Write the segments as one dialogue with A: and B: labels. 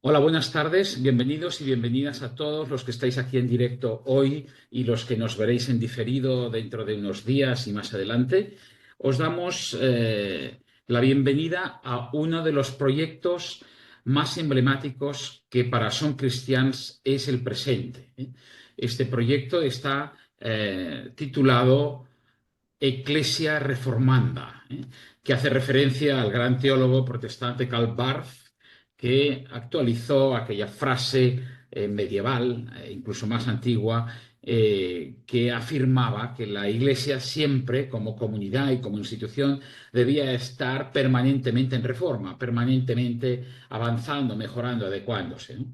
A: Hola, buenas tardes. Bienvenidos y bienvenidas a todos los que estáis aquí en directo hoy y los que nos veréis en diferido dentro de unos días y más adelante. Os damos la bienvenida a uno de los proyectos más emblemáticos que para Son Christians es el presente. Este proyecto está titulado Ecclesia Reformanda, que hace referencia al gran teólogo protestante Karl Barth, que actualizó aquella frase medieval, incluso más antigua, que afirmaba que la Iglesia siempre, como comunidad y como institución, debía estar permanentemente en reforma, permanentemente avanzando, mejorando, adecuándose, ¿no?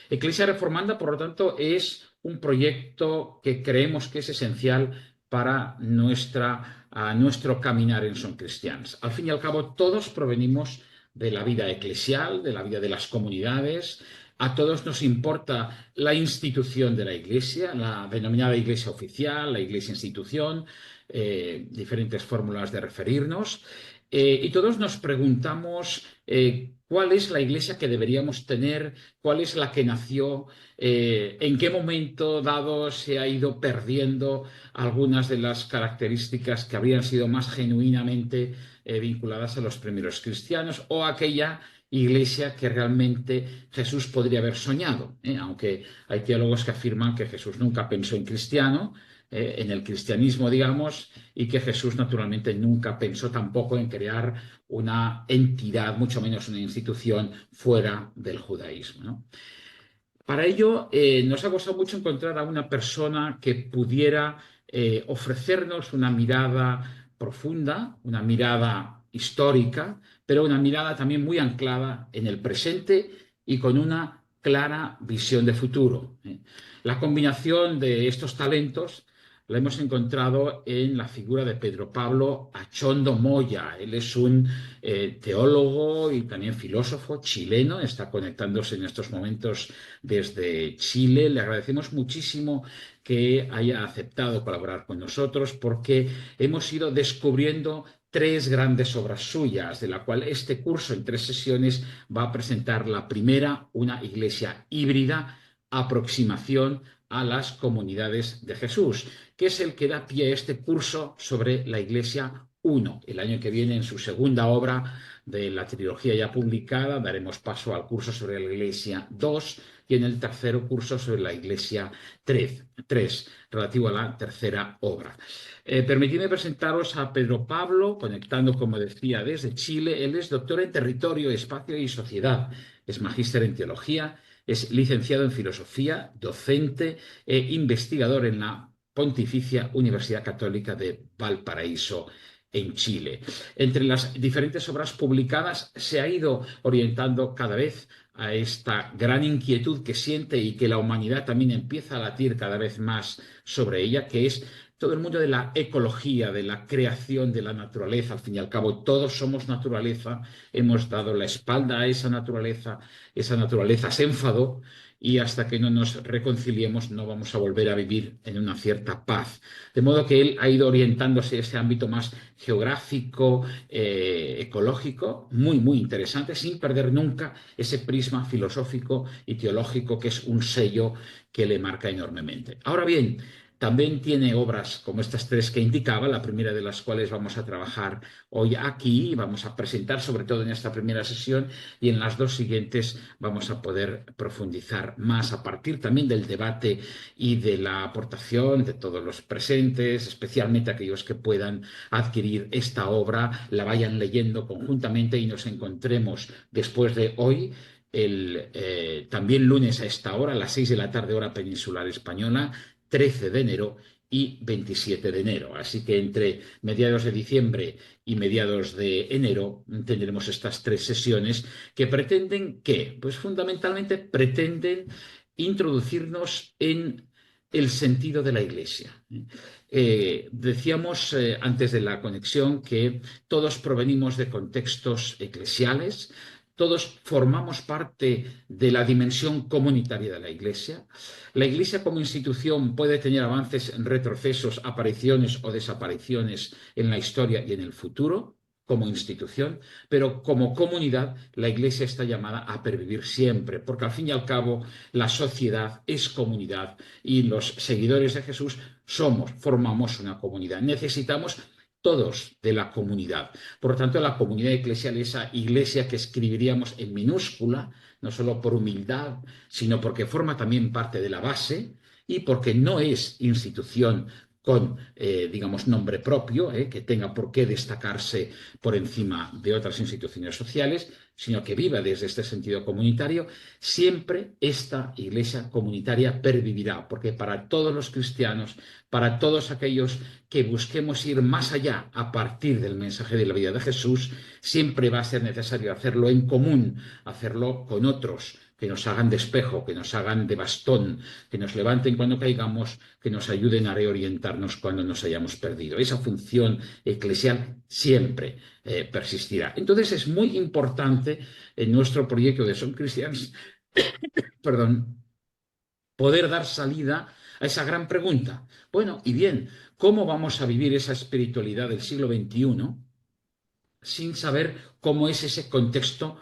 A: Iglesia Reformanda, por lo tanto, es un proyecto que creemos que es esencial para nuestro caminar en Son Cristians. Al fin y al cabo, todos provenimos de la vida eclesial, de la vida de las comunidades. A todos nos importa la institución de la Iglesia, la denominada Iglesia oficial, la Iglesia institución, diferentes fórmulas de referirnos. Y todos nos preguntamos cuál es la Iglesia que deberíamos tener, cuál es la que nació, en qué momento dado se ha ido perdiendo algunas de las características que habrían sido más genuinamente vinculadas a los primeros cristianos o aquella iglesia que realmente Jesús podría haber soñado, ¿eh? Aunque hay teólogos que afirman que Jesús nunca pensó en cristiano, en el cristianismo, digamos, y que Jesús naturalmente nunca pensó tampoco en crear una entidad, mucho menos una institución fuera del judaísmo, ¿no? Para ello, nos ha costado mucho encontrar a una persona que pudiera ofrecernos una mirada profunda, una mirada histórica, pero una mirada también muy anclada en el presente y con una clara visión de futuro. La combinación de estos talentos la hemos encontrado en la figura de Pedro Pablo Achondo Moya. Él es un teólogo y también filósofo chileno, está conectándose en estos momentos desde Chile. Le agradecemos muchísimo que haya aceptado colaborar con nosotros porque hemos ido descubriendo tres grandes obras suyas, de la cual este curso en tres sesiones va a presentar la primera, una iglesia híbrida, aproximación a las comunidades de Jesús, que es el que da pie a este curso sobre la Iglesia 1. El año que viene, en su segunda obra de la trilogía ya publicada, daremos paso al curso sobre la Iglesia 2 y en el tercero curso sobre la Iglesia 3 relativo a la tercera obra. Permitidme presentaros a Pedro Pablo, conectando, como decía, desde Chile. Él es doctor en Territorio, Espacio y Sociedad, es magíster en Teología, es licenciado en Filosofía, docente e investigador en la Pontificia Universidad Católica de Valparaíso, en Chile. Entre las diferentes obras publicadas se ha ido orientando cada vez a esta gran inquietud que siente y que la humanidad también empieza a latir cada vez más sobre ella, que es todo el mundo de la ecología, de la creación de la naturaleza. Al fin y al cabo, todos somos naturaleza, hemos dado la espalda a esa naturaleza se enfadó y hasta que no nos reconciliemos no vamos a volver a vivir en una cierta paz. De modo que él ha ido orientándose a ese ámbito más geográfico, ecológico, muy, muy interesante, sin perder nunca ese prisma filosófico y teológico que es un sello que le marca enormemente. Ahora bien, también tiene obras como estas tres que indicaba, la primera de las cuales vamos a trabajar hoy aquí, vamos a presentar sobre todo en esta primera sesión y en las dos siguientes vamos a poder profundizar más a partir también del debate y de la aportación de todos los presentes, especialmente aquellos que puedan adquirir esta obra, la vayan leyendo conjuntamente y nos encontremos después de hoy también lunes a esta hora, a las 6 de la tarde, hora peninsular española, 13 de enero y 27 de enero. Así que entre mediados de diciembre y mediados de enero tendremos estas tres sesiones que pretenden, ¿qué? Pues fundamentalmente pretenden introducirnos en el sentido de la Iglesia. Decíamos antes de la conexión que todos provenimos de contextos eclesiales, todos formamos parte de la dimensión comunitaria de la Iglesia. La Iglesia como institución puede tener avances, retrocesos, apariciones o desapariciones en la historia y en el futuro. como institución, pero como comunidad la Iglesia está llamada a pervivir siempre, porque al fin y al cabo la sociedad es comunidad y los seguidores de Jesús formamos una comunidad. Necesitamos todos de la comunidad. Por lo tanto, la comunidad eclesial, esa iglesia que escribiríamos en minúscula, no solo por humildad, sino porque forma también parte de la base y porque no es institución con, digamos, nombre propio, que tenga por qué destacarse por encima de otras instituciones sociales, sino que viva desde este sentido comunitario, siempre esta iglesia comunitaria pervivirá, porque para todos los cristianos, para todos aquellos que busquemos ir más allá a partir del mensaje de la vida de Jesús, siempre va a ser necesario hacerlo en común, hacerlo con otros que nos hagan de espejo, que nos hagan de bastón, que nos levanten cuando caigamos, que nos ayuden a reorientarnos cuando nos hayamos perdido. Esa función eclesial siempre persistirá. Entonces es muy importante en nuestro proyecto de Son Cristianos, perdón, poder dar salida a esa gran pregunta. Bueno, y bien, ¿cómo vamos a vivir esa espiritualidad del siglo XXI sin saber cómo es ese contexto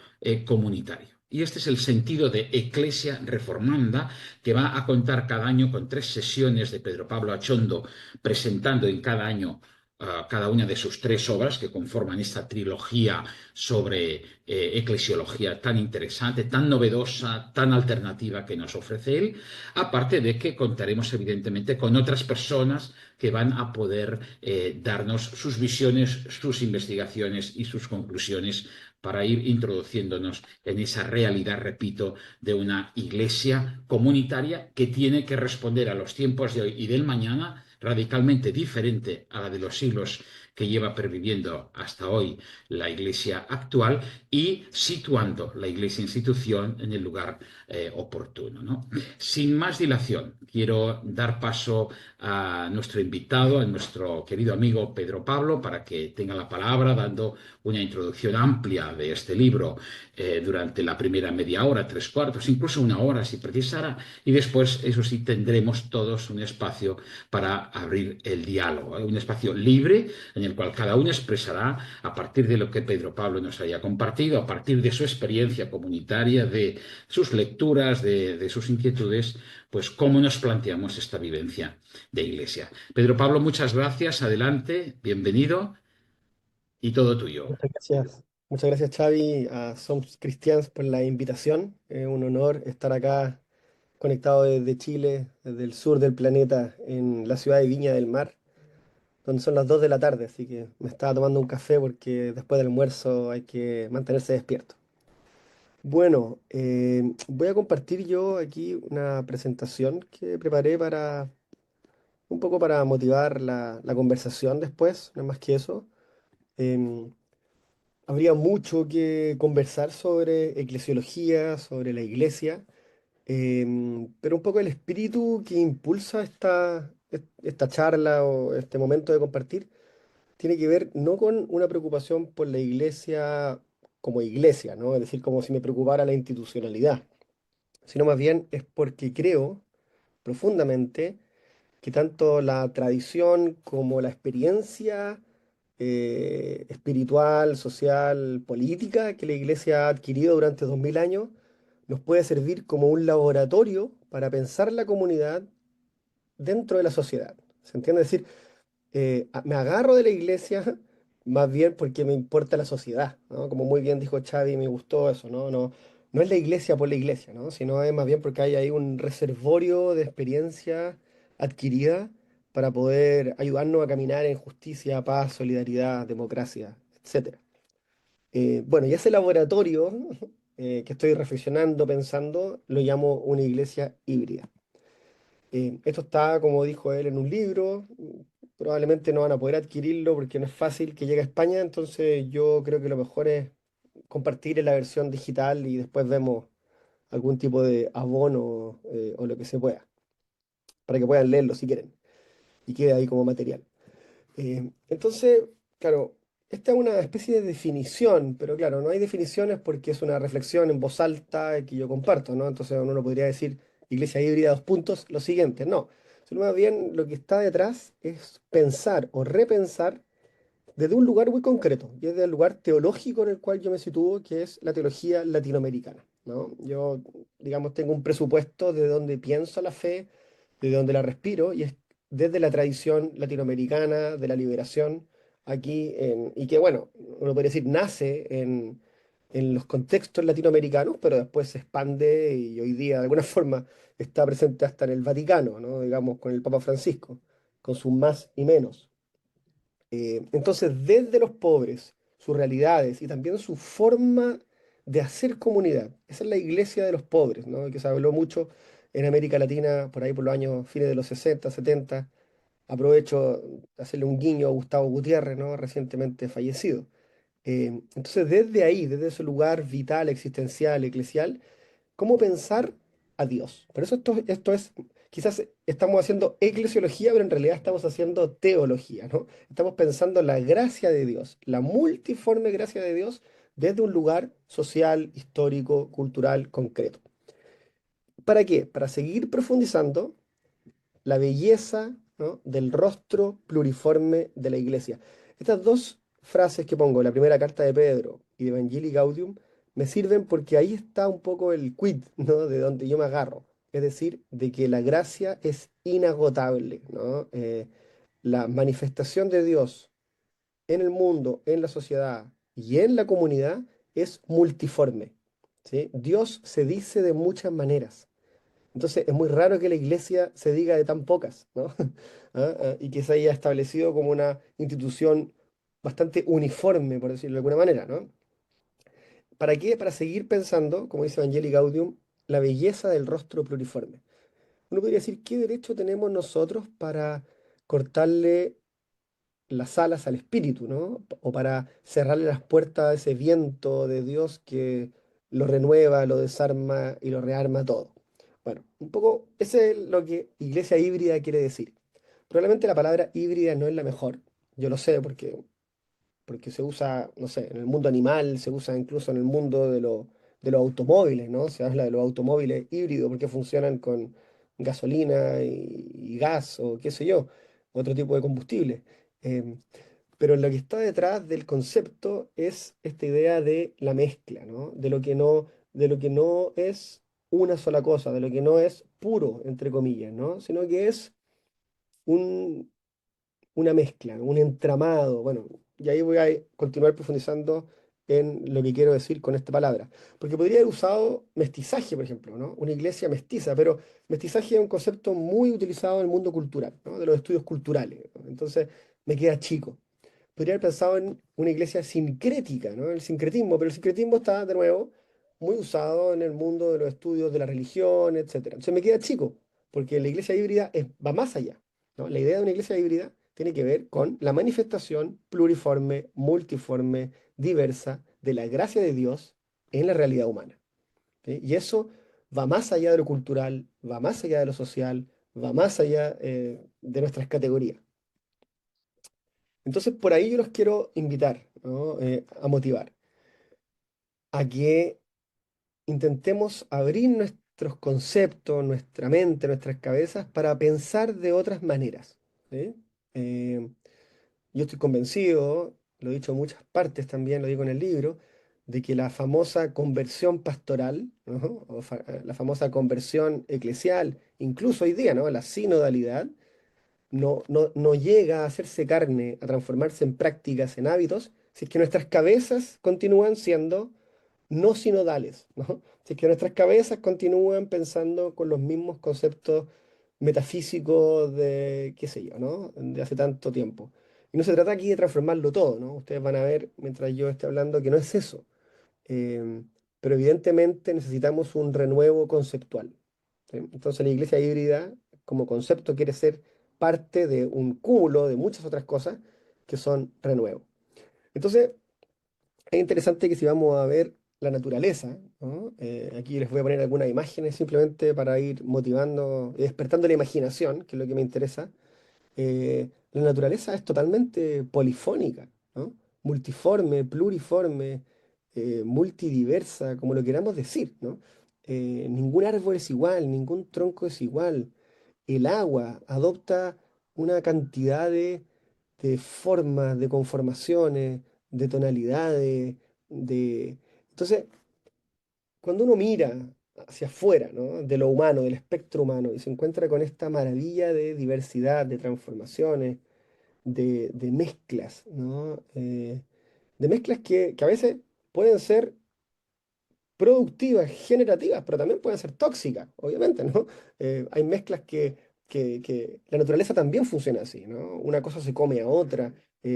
A: comunitario? Y este es el sentido de Eclesia Reformanda, que va a contar cada año con 3 sesiones de Pedro Pablo Achondo, presentando en cada año cada una de sus 3 obras que conforman esta trilogía sobre eclesiología tan interesante, tan novedosa, tan alternativa que nos ofrece él, aparte de que contaremos evidentemente con otras personas que van a poder darnos sus visiones, sus investigaciones y sus conclusiones para ir introduciéndonos en esa realidad, repito, de una iglesia comunitaria que tiene que responder a los tiempos de hoy y del mañana radicalmente diferente a la de los siglos que lleva perviviendo hasta hoy la iglesia actual y situando la iglesia institución en el lugar oportuno, ¿no? Sin más dilación, quiero dar paso a nuestro invitado, a nuestro querido amigo Pedro Pablo, para que tenga la palabra, dando una introducción amplia de este libro durante la primera media hora, 3 cuartos, incluso 1 hora si precisara, y después, eso sí, tendremos todos un espacio para abrir el diálogo, un espacio libre en el cual cada uno expresará a partir de lo que Pedro Pablo nos haya compartido, a partir de su experiencia comunitaria, de sus lecturas, de sus inquietudes, pues cómo nos planteamos esta vivencia de iglesia. Pedro Pablo, muchas gracias, adelante, bienvenido y todo tuyo.
B: Muchas gracias. Muchas gracias, Xavi, a Somos Cristians por la invitación. Es un honor estar acá conectado desde Chile, desde el sur del planeta, en la ciudad de Viña del Mar, donde son las 2 de la tarde, así que me estaba tomando un café porque después del almuerzo hay que mantenerse despierto. Bueno, voy a compartir yo aquí una presentación que preparé para un poco para motivar la conversación después, no más que eso. Em, Habría mucho que conversar sobre eclesiología, sobre la iglesia, pero un poco el espíritu que impulsa esta charla o este momento de compartir tiene que ver no con una preocupación por la iglesia, ¿no? Es decir, como si me preocupara la institucionalidad, sino más bien es porque creo profundamente que tanto la tradición como la experiencia espiritual, social, política que la Iglesia ha adquirido durante 2000 años nos puede servir como un laboratorio para pensar la comunidad dentro de la sociedad. ¿Se entiende? Es decir, me agarro de la Iglesia más bien porque me importa la sociedad, ¿no? Como muy bien dijo Xavi, me gustó eso, ¿no? No, no es la Iglesia por la Iglesia, ¿no? Sino es más bien porque hay ahí un reservorio de experiencia adquirida para poder ayudarnos a caminar en justicia, paz, solidaridad, democracia, etcétera. Bueno, y ese laboratorio que estoy reflexionando, pensando, lo llamo una iglesia híbrida. Esto está, como dijo él, en un libro. Probablemente no van a poder adquirirlo porque no es fácil que llegue a España. Entonces yo creo que lo mejor es compartir en la versión digital y después vemos algún tipo de abono o lo que se pueda, para que puedan leerlo si quieren y quede ahí como material. Entonces, claro, esta es una especie de definición, pero claro, no hay definiciones porque es una reflexión en voz alta que yo comparto, ¿no? Entonces uno no podría decir iglesia híbrida, 2 puntos, lo siguiente, no. Sino más bien lo que está detrás es pensar o repensar desde un lugar muy concreto, y es del lugar teológico en el cual yo me sitúo, que es la teología latinoamericana, ¿no? Yo, digamos, tengo un presupuesto de donde pienso la fe, de donde la respiro, y es desde la tradición latinoamericana de la liberación, y que, bueno, uno podría decir, nace en los contextos latinoamericanos, pero después se expande y hoy día, de alguna forma, está presente hasta en el Vaticano, ¿no? Digamos, con el Papa Francisco, con sus más y menos. Entonces, desde los pobres, sus realidades y también su forma de hacer comunidad, esa es la iglesia de los pobres, ¿no? Que se habló mucho en América Latina por ahí por los años fines de los 60, 70. Aprovecho de hacerle un guiño a Gustavo Gutiérrez, ¿no? Recientemente fallecido. Entonces, desde ahí, desde ese lugar vital, existencial, eclesial, cómo pensar a Dios. Por eso esto es, quizás estamos haciendo eclesiología, pero en realidad estamos haciendo teología, ¿no? Estamos pensando la gracia de Dios, la multiforme gracia de Dios desde un lugar social, histórico, cultural, concreto. ¿Para qué? Para seguir profundizando la belleza, ¿no? del rostro pluriforme de la iglesia. Estas dos frases que pongo, la primera carta de Pedro y de Evangelii Gaudium, me sirven porque ahí está un poco el quid, ¿no? de donde yo me agarro. Es decir, de que la gracia es inagotable, ¿no? La manifestación de Dios en el mundo, en la sociedad y en la comunidad es multiforme, ¿sí? Dios se dice de muchas maneras. Entonces es muy raro que la iglesia se diga de tan pocas, ¿no? Y que se haya establecido como una institución bastante uniforme, por decirlo de alguna manera, ¿no? ¿Para qué? Para seguir pensando, como dice Evangelii Gaudium, la belleza del rostro pluriforme. Uno podría decir, ¿qué derecho tenemos nosotros para cortarle las alas al espíritu, ¿no? O para cerrarle las puertas a ese viento de Dios que lo renueva, lo desarma y lo rearma todo? Bueno, un poco ese es lo que iglesia híbrida quiere decir. Probablemente la palabra híbrida no es la mejor, yo lo sé porque se usa, no sé, en el mundo animal, se usa incluso en el mundo de los automóviles, ¿no? Se habla de los automóviles híbridos porque funcionan con gasolina y gas o qué sé yo, otro tipo de combustible. Em, pero lo que está detrás del concepto es esta idea de la mezcla, ¿no? De lo que no es una sola cosa, de lo que no es puro, entre comillas, ¿no? Sino que es un, una mezcla, un entramado. Bueno, y ahí voy a continuar profundizando en lo que quiero decir con esta palabra. Porque podría haber usado mestizaje, por ejemplo, ¿no? Una iglesia mestiza, pero mestizaje es un concepto muy utilizado en el mundo cultural, ¿no? De los estudios culturales, ¿no? Entonces me queda chico. Podría haber pensado en una iglesia sincrética, ¿no? El sincretismo, pero el sincretismo está, de nuevo, muy usado en el mundo de los estudios de la religión, etcétera. Entonces me queda chico, porque la iglesia híbrida va más allá, ¿no? La idea de una iglesia híbrida tiene que ver con la manifestación pluriforme, multiforme, diversa de la gracia de Dios en la realidad humana, ¿sí? Y eso va más allá de lo cultural, va más allá de lo social, va más allá de nuestras categorías. Entonces, por ahí yo los quiero invitar, ¿no? A motivar, a que intentemos abrir nuestros conceptos, nuestra mente, nuestras cabezas para pensar de otras maneras, ¿sí? Eh, yo estoy convencido, lo he dicho en muchas partes también, lo digo en el libro, de que la famosa conversión pastoral, ¿no? La famosa conversión eclesial, incluso hoy día, ¿no? La sinodalidad, no llega a hacerse carne, a transformarse en prácticas, en hábitos, si es que nuestras cabezas continúan siendo no sinodales, ¿no? Si es que nuestras cabezas continúan pensando con los mismos conceptos metafísicos de, qué sé yo, ¿no? De hace tanto tiempo. Y no se trata aquí de transformarlo todo, ¿no? Ustedes van a ver mientras yo esté hablando que no es eso. Em, pero evidentemente necesitamos un renuevo conceptual, ¿sí? Entonces la iglesia híbrida como concepto quiere ser parte de un cúmulo de muchas otras cosas que son renuevo. Entonces es interesante que si vamos a ver la naturaleza, ¿no? Aquí les voy a poner algunas imágenes simplemente para ir motivando y despertando la imaginación, que es lo que me interesa. La naturaleza es totalmente polifónica, ¿no? Multiforme, pluriforme, multidiversa, como lo queramos decir, ¿no? Ningún árbol es igual, ningún tronco es igual. El agua adopta una cantidad de formas, de conformaciones, de tonalidades, de... Entonces, cuando uno mira hacia afuera, ¿no? De lo humano, del espectro humano, y se encuentra con esta maravilla de diversidad, de transformaciones, de mezclas, ¿no? De mezclas que a veces pueden ser productivas, generativas, pero también pueden ser tóxicas, obviamente, ¿no? Hay mezclas que la naturaleza también funciona así, ¿no? Una cosa se come a otra,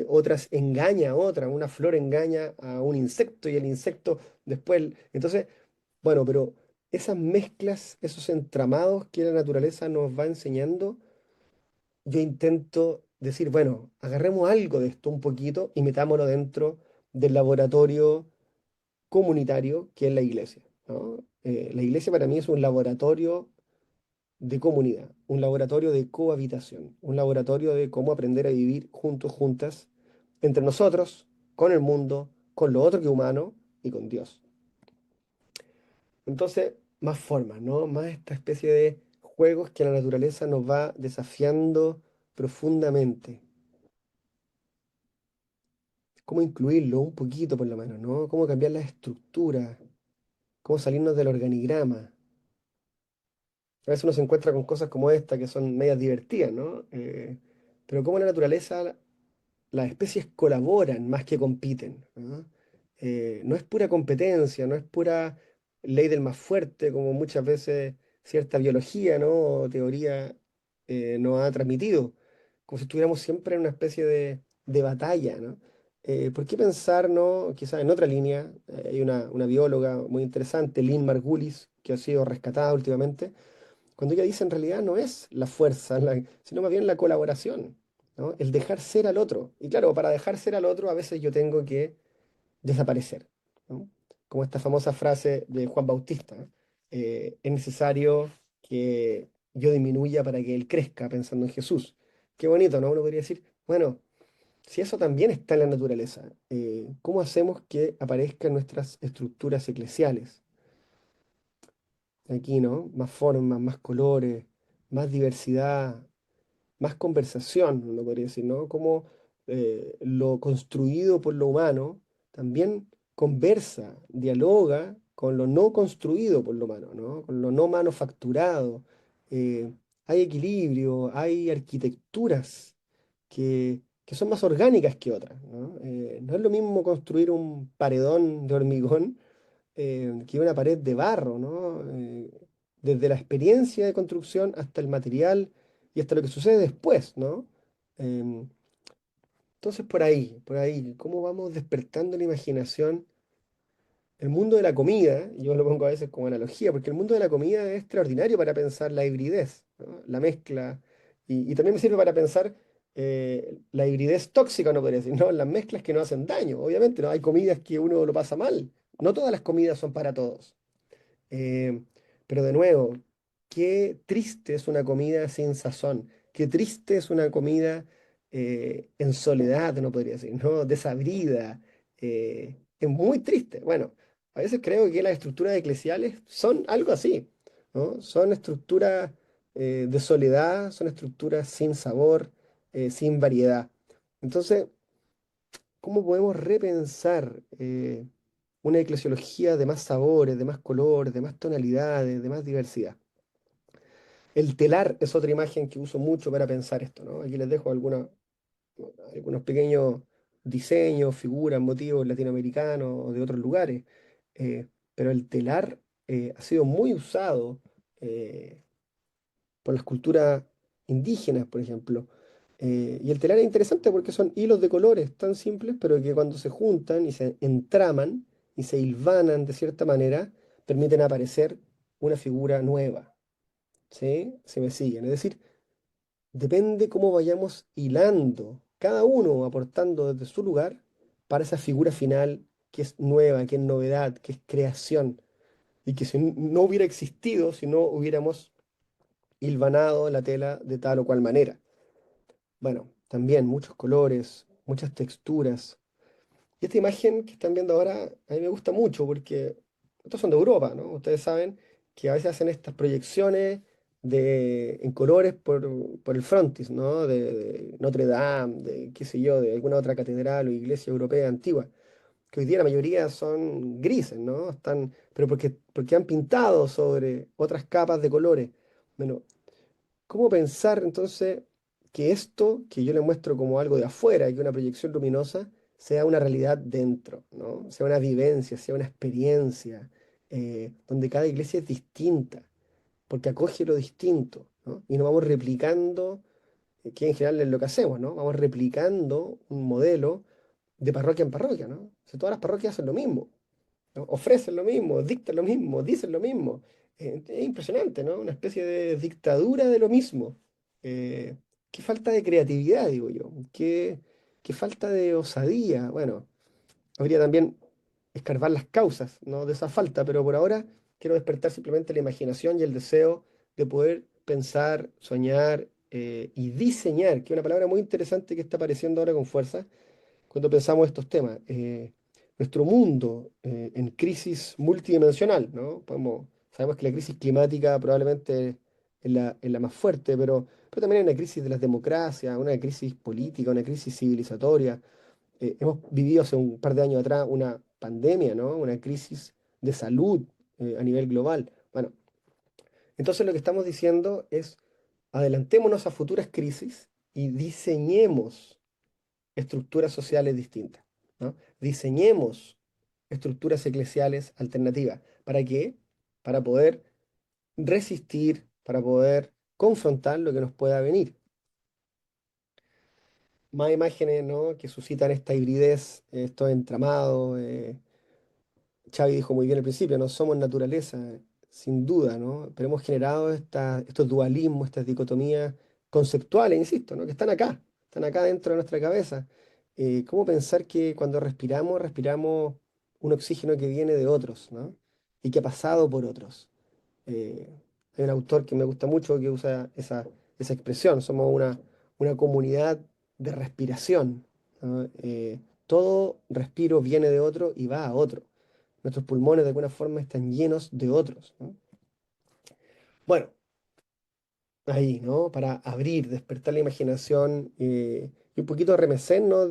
B: otras engaña a otra, una flor engaña a un insecto y el insecto después... Entonces, bueno, pero esas mezclas, esos entramados que la naturaleza nos va enseñando, yo intento decir, bueno, agarremos algo de esto un poquito y metámoslo dentro del laboratorio comunitario que es la iglesia, ¿no? La iglesia para mí es un laboratorio de comunidad, un laboratorio de cohabitación, un laboratorio de cómo aprender a vivir juntos, juntas, entre nosotros, con el mundo, con lo otro que humano y con Dios. Entonces, más formas, ¿no? Más esta especie de juegos que la naturaleza nos va desafiando profundamente. Cómo incluirlo un poquito por lo menos, ¿no? Cómo cambiar las estructuras, cómo salirnos del organigrama. A veces uno se encuentra con cosas como esta que son medias divertidas, ¿no? Pero cómo la naturaleza, las especies colaboran más que compiten, ¿no? No es pura competencia, no es pura ley del más fuerte, como muchas veces cierta biología, ¿no? O teoría nos ha transmitido, como si estuviéramos siempre en una especie de batalla, ¿no? ¿Por qué pensar, ¿no? Quizás en otra línea, hay una bióloga muy interesante, Lynn Margulis, que ha sido rescatada últimamente, cuando ella dice en realidad no es la fuerza, sino más bien la colaboración, ¿no? El dejar ser al otro. Y claro, para dejar ser al otro a veces yo tengo que desaparecer, ¿no? Como esta famosa frase de Juan Bautista, ¿no? Es necesario que yo disminuya para que él crezca pensando en Jesús. Qué bonito, ¿no? Uno podría decir, bueno, si eso también está en la naturaleza, ¿cómo hacemos que aparezcan nuestras estructuras eclesiales? Aquí, ¿no? Más formas, más colores, más diversidad, más conversación, uno podría decir, ¿no? Como lo construido por lo humano también conversa, dialoga con lo no construido por lo humano, ¿no? Con lo no manufacturado. Eh, Hay equilibrio, hay arquitecturas que son más orgánicas que otras, ¿no? No es lo mismo construir un paredón de hormigón que una pared de barro, ¿no? Desde la experiencia de construcción hasta el material y hasta lo que sucede después, ¿no? Em, entonces, por ahí, ¿cómo vamos despertando la imaginación? El mundo de la comida, y yo lo pongo a veces como analogía, porque el mundo de la comida es extraordinario para pensar la hibridez, ¿no? La mezcla, y también me sirve para pensar la hibridez tóxica, no podría decir, ¿no? Las mezclas que no hacen daño, obviamente, ¿no? Hay comidas que uno lo pasa mal, no todas las comidas son para todos. Eh, pero de nuevo, qué triste es una comida sin sazón, qué triste es una comida en soledad, no podría decir, ¿no? Desabrida. Es muy triste. Bueno, a veces creo que las estructuras eclesiales son algo así, ¿no? Son estructuras de soledad, son estructuras sin sabor, sin variedad. Entonces, ¿cómo podemos repensar una eclesiología de más sabores, de más colores, de más tonalidades, de más diversidad? El telar es otra imagen que uso mucho para pensar esto, ¿no? Aquí les dejo algunos pequeños diseños, figuras, motivos latinoamericanos o de otros lugares. Pero el telar ha sido muy usado eh, por las culturas indígenas, por ejemplo. Y el telar es interesante porque son hilos de colores tan simples, pero que cuando se juntan y se entraman y se hilvanan de cierta manera, permiten aparecer una figura nueva. ¿Sí? Se me siguen. Es decir, depende cómo vayamos hilando, cada uno aportando desde su lugar para esa figura final que es nueva, que es novedad, que es creación, y que si no hubiera existido, si no hubiéramos hilvanado la tela de tal o cual manera. Bueno, también muchos colores, muchas texturas. Y esta imagen que están viendo ahora a mí me gusta mucho porque estos son de Europa, ¿no? Ustedes saben que a veces hacen estas proyecciones en colores por el frontis, ¿no? De Notre Dame, de qué sé yo, de alguna otra catedral o iglesia europea antigua, que hoy día la mayoría son grises, ¿no? Pero porque han pintado sobre otras capas de colores. Bueno, ¿cómo pensar entonces que esto que yo le muestro como algo de afuera, que una proyección luminosa, sea una realidad dentro, ¿no? Sea una vivencia, sea una experiencia, donde cada iglesia es distinta, porque acoge lo distinto, ¿no? Y no vamos replicando, que en general es lo que hacemos, ¿no? Vamos replicando un modelo de parroquia en parroquia, ¿no? O sea, todas las parroquias hacen lo mismo, ¿no? Ofrecen lo mismo, dictan lo mismo, dicen lo mismo. Es impresionante, ¿no? Una especie de dictadura de lo mismo. Eh, Qué falta de creatividad, digo yo. Qué falta de osadía. Bueno, habría también escarbar las causas, ¿no? De esa falta, pero por ahora quiero despertar simplemente la imaginación y el deseo de poder pensar, soñar y diseñar, que es una palabra muy interesante que está apareciendo ahora con fuerza cuando pensamos estos temas. Nuestro mundo en crisis multidimensional, ¿no? Sabemos que la crisis climática probablemente es la más fuerte, pero también hay una crisis de las democracias, una crisis política, una crisis civilizatoria. Hemos vivido hace un par de años atrás una pandemia, ¿no? Una crisis de salud a nivel global. Bueno, entonces lo que estamos diciendo es adelantémonos a futuras crisis y diseñemos estructuras sociales distintas, ¿no? Diseñemos estructuras eclesiales alternativas. ¿Para qué? Para poder resistir, para poder confrontar lo que nos pueda venir. Más imágenes, ¿no? Que suscitan esta hibridez, estos entramados. Xavi dijo muy bien al principio, no somos naturaleza, sin duda, ¿no? Pero hemos generado estos dualismos, estas dicotomías conceptuales, insisto, ¿no? Que están acá dentro de nuestra cabeza. ¿Cómo pensar que cuando respiramos, respiramos un oxígeno que viene de otros, ¿no? Y que ha pasado por otros? Eh, Hay un autor que me gusta mucho que usa esa expresión, somos una comunidad de respiración, ¿no? Todo respiro viene de otro y va a otro. Nuestros pulmones de alguna forma están llenos de otros, ¿no? Bueno, ahí, ¿no? Para abrir, despertar la imaginación y un poquito remecernos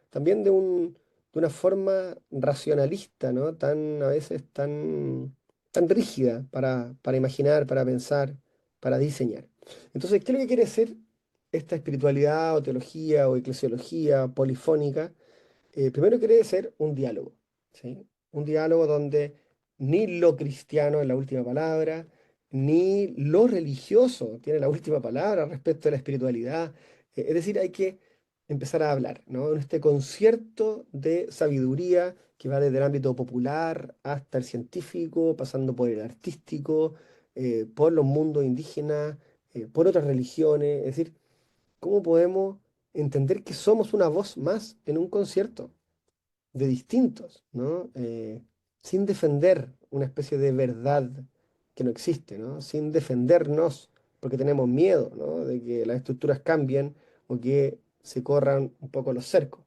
B: también de una forma racionalista, ¿no? A veces tan rígida para imaginar, para pensar, para diseñar. Entonces, ¿qué es lo que quiere ser esta espiritualidad o teología o eclesiología polifónica? Primero quiere ser un diálogo, ¿sí? Un diálogo donde ni lo cristiano es la última palabra, ni lo religioso tiene la última palabra respecto a la espiritualidad. Es decir, hay que empezar a hablar, ¿no? En este concierto de sabiduría que va desde el ámbito popular hasta el científico, pasando por el artístico, por los mundos indígenas, por otras religiones. Es decir, ¿cómo podemos entender que somos una voz más en un concierto de distintos, ¿no? Sin defender una especie de verdad que no existe, ¿no? Sin defendernos porque tenemos miedo, ¿no? De que las estructuras cambien o que se corran un poco los cercos.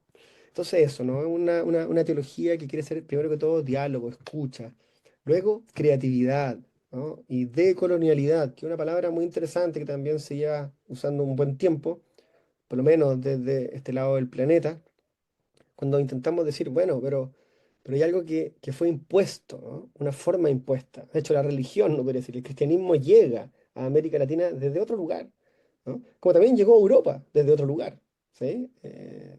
B: Entonces eso, ¿no? Una teología que quiere ser primero que todo diálogo, escucha, luego creatividad, ¿no? Y decolonialidad, que es una palabra muy interesante que también se lleva usando un buen tiempo, por lo menos desde este lado del planeta cuando intentamos decir, bueno, pero hay algo que fue impuesto, ¿no? Una forma impuesta. De hecho, la religión, no podría decir, el cristianismo llega a América Latina desde otro lugar, ¿no? Como también llegó a Europa desde otro lugar, ¿sí?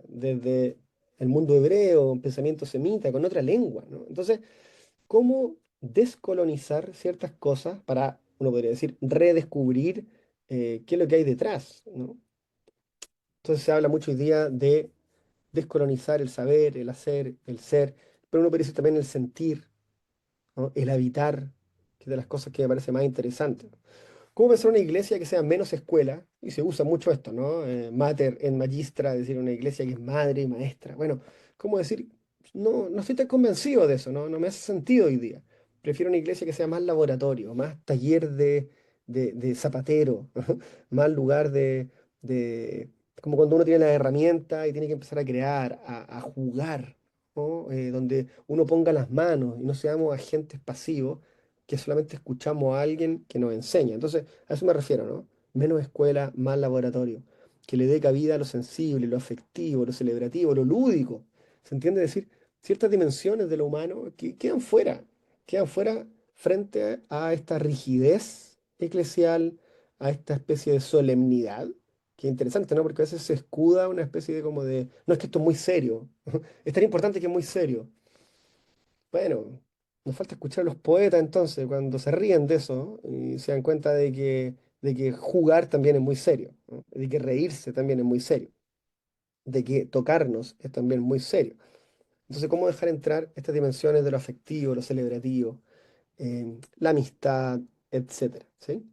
B: Desde el mundo hebreo, un pensamiento semita, con otra lengua, ¿no? Entonces, ¿cómo descolonizar ciertas cosas para, uno podría decir, redescubrir qué es lo que hay detrás, ¿no? Entonces se habla mucho hoy día de descolonizar el saber, el hacer, el ser, pero uno puede decir también el sentir, ¿no? El habitar, que es de las cosas que me parece más interesante. ¿Cómo pensar una iglesia que sea menos escuela? Y se usa mucho esto, ¿no? Mater en magistra, es decir, una iglesia que es madre y maestra. Bueno, ¿cómo decir? No estoy tan convencido de eso, ¿no? No me hace sentido hoy día. Prefiero una iglesia que sea más laboratorio, más taller de zapatero, más lugar de... como cuando uno tiene la herramienta y tiene que empezar a crear, a jugar, ¿no? Donde uno ponga las manos y no seamos agentes pasivos que solamente escuchamos a alguien que nos enseña. Entonces, a eso me refiero, ¿no? Menos escuela, más laboratorio, que le dé cabida a lo sensible, lo afectivo, lo celebrativo, lo lúdico. ¿Se entiende? Decir, ciertas dimensiones de lo humano que quedan fuera frente a esta rigidez eclesial, a esta especie de solemnidad. Que interesante, ¿no? Porque a veces se escuda una especie de como de, no, es que esto es muy serio. Es tan importante que es muy serio. Bueno, nos falta escuchar a los poetas entonces, cuando se ríen de eso, ¿no? Y se dan cuenta de que jugar también es muy serio, ¿no? De que reírse también es muy serio, de que tocarnos es también muy serio. Entonces, ¿cómo dejar entrar estas dimensiones de lo afectivo, lo celebrativo, la amistad, etcétera? ¿Sí?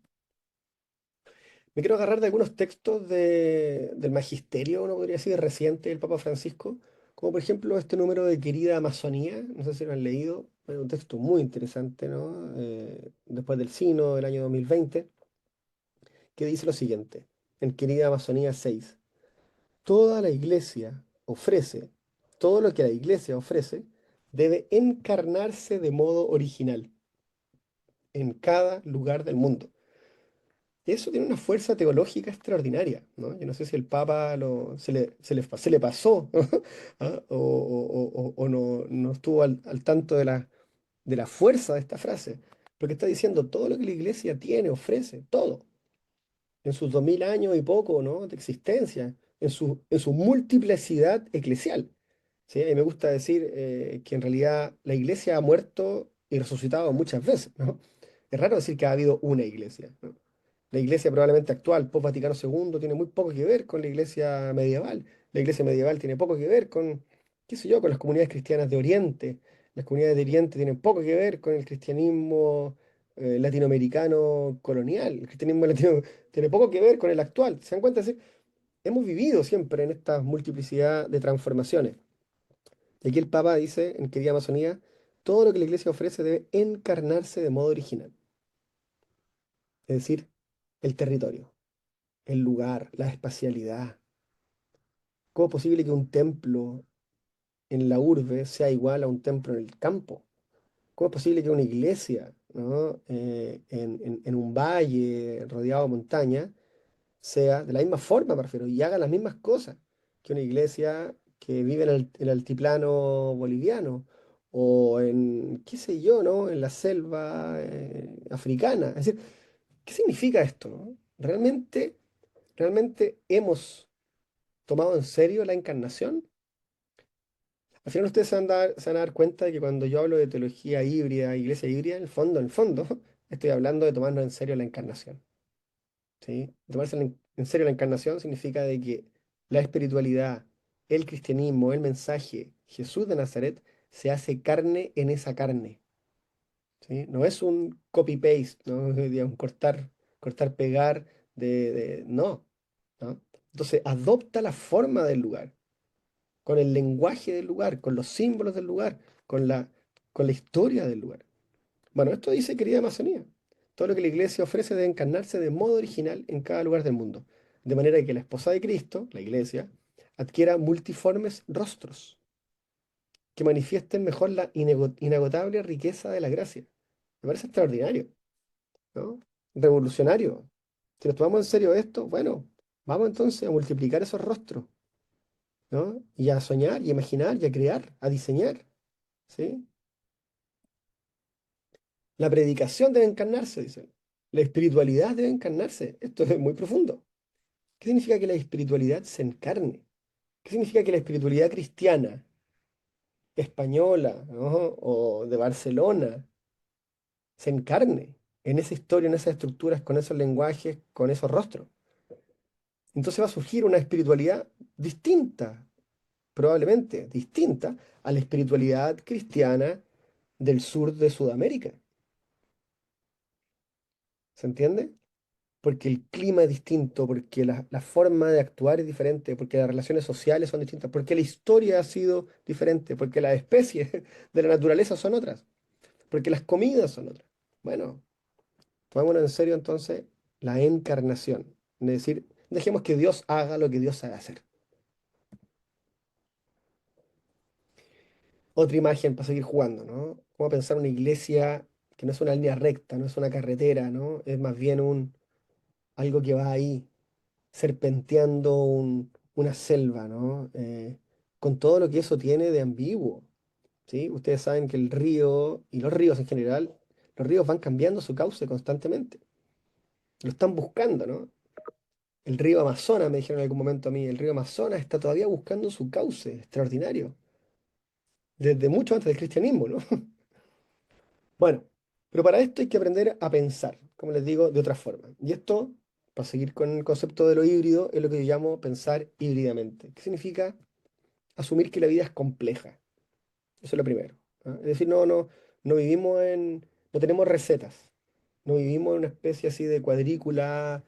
B: Me quiero agarrar de algunos textos del magisterio, uno podría decir, reciente del Papa Francisco, como por ejemplo este número de Querida Amazonía, no sé si lo han leído, es un texto muy interesante, ¿no? Después del Sino del año 2020, que dice lo siguiente, en Querida Amazonía 6: toda la iglesia ofrece, todo lo que la iglesia ofrece, debe encarnarse de modo original en cada lugar del mundo. Eso tiene una fuerza teológica extraordinaria, ¿no? Yo no sé si el Papa se le pasó, ¿no? ¿Ah? O no estuvo al tanto de la fuerza de esta frase, porque está diciendo todo lo que la iglesia tiene, ofrece, todo, en sus 2000 años y poco, ¿no? De existencia, en su multiplicidad eclesial. ¿Sí? A mí me gusta decir que en realidad la iglesia ha muerto y resucitado muchas veces, ¿no? Es raro decir que ha habido una iglesia, ¿no? La iglesia probablemente actual, post-Vaticano II, tiene muy poco que ver con la iglesia medieval. La iglesia medieval tiene poco que ver con, qué sé yo, con las comunidades cristianas de Oriente. Las comunidades de Oriente tienen poco que ver con el cristianismo latinoamericano colonial. El cristianismo latino tiene poco que ver con el actual. ¿Se dan cuenta? Sí, hemos vivido siempre en esta multiplicidad de transformaciones. Y aquí el Papa dice, en Querida Amazonía, todo lo que la iglesia ofrece debe encarnarse de modo original. Es decir, el territorio, el lugar, la espacialidad. ¿Cómo es posible que un templo en la urbe sea igual a un templo en el campo? ¿Cómo es posible que una iglesia, ¿no? En un valle rodeado de montaña sea de la misma forma, me refiero, y haga las mismas cosas que una iglesia que vive en el altiplano boliviano o en, qué sé yo, ¿no? En la selva africana? Es decir, ¿qué significa esto, no? Realmente hemos tomado en serio la encarnación? Al final ustedes se van a dar cuenta de que cuando yo hablo de teología híbrida, iglesia híbrida, en el fondo, estoy hablando de tomarnos en serio la encarnación. ¿Sí? Tomarse en serio la encarnación significa de que la espiritualidad, el cristianismo, el mensaje, Jesús de Nazaret, se hace carne en esa carne. ¿Sí? No es un copy-paste, ¿no? Digamos, cortar, pegar, no, ¿no? Entonces adopta la forma del lugar, con el lenguaje del lugar, con los símbolos del lugar, con la historia del lugar. Bueno, esto dice querida Amazonía. Todo lo que la iglesia ofrece debe encarnarse de modo original en cada lugar del mundo, de manera que la esposa de Cristo, la iglesia, adquiera multiformes rostros que manifiesten mejor la inagotable riqueza de la gracia. Me parece extraordinario, ¿no? Revolucionario. Si nos tomamos en serio esto, bueno, vamos entonces a multiplicar esos rostros, ¿no? Y a soñar, y a imaginar, y a crear, a diseñar, ¿sí? La predicación debe encarnarse, dicen. La espiritualidad debe encarnarse. Esto es muy profundo. ¿Qué significa que la espiritualidad se encarne? ¿Qué significa que la espiritualidad cristiana, española, ¿no? O de Barcelona, se encarne en esa historia, en esas estructuras, con esos lenguajes, con esos rostros? Entonces va a surgir una espiritualidad distinta, probablemente distinta a la espiritualidad cristiana del sur de Sudamérica. ¿Se entiende? Porque el clima es distinto, porque la forma de actuar es diferente, porque las relaciones sociales son distintas, porque la historia ha sido diferente, porque las especies de la naturaleza son otras, porque las comidas son otras. Bueno, tomémonos en serio entonces la encarnación, es decir, dejemos que Dios haga lo que Dios sabe hacer. Otra imagen para seguir jugando, ¿no? Vamos a pensar una iglesia que no es una línea recta, no es una carretera, ¿no? Es más bien algo que va ahí, serpenteando una selva, ¿no? Con todo lo que eso tiene de ambiguo, ¿sí? Ustedes saben que el río y los ríos en general, los ríos van cambiando su cauce constantemente, lo están buscando, ¿no? El río Amazonas, me dijeron en algún momento a mí, el río Amazonas está todavía buscando su cauce extraordinario, desde mucho antes del cristianismo, ¿no? Bueno, pero para esto hay que aprender a pensar, como les digo, de otra forma. Y esto, para seguir con el concepto de lo híbrido, es lo que yo llamo pensar híbridamente. ¿Qué significa? Asumir que la vida es compleja. Eso es lo primero. ¿Ah? Es decir, no vivimos no tenemos recetas. No vivimos en una especie así de cuadrícula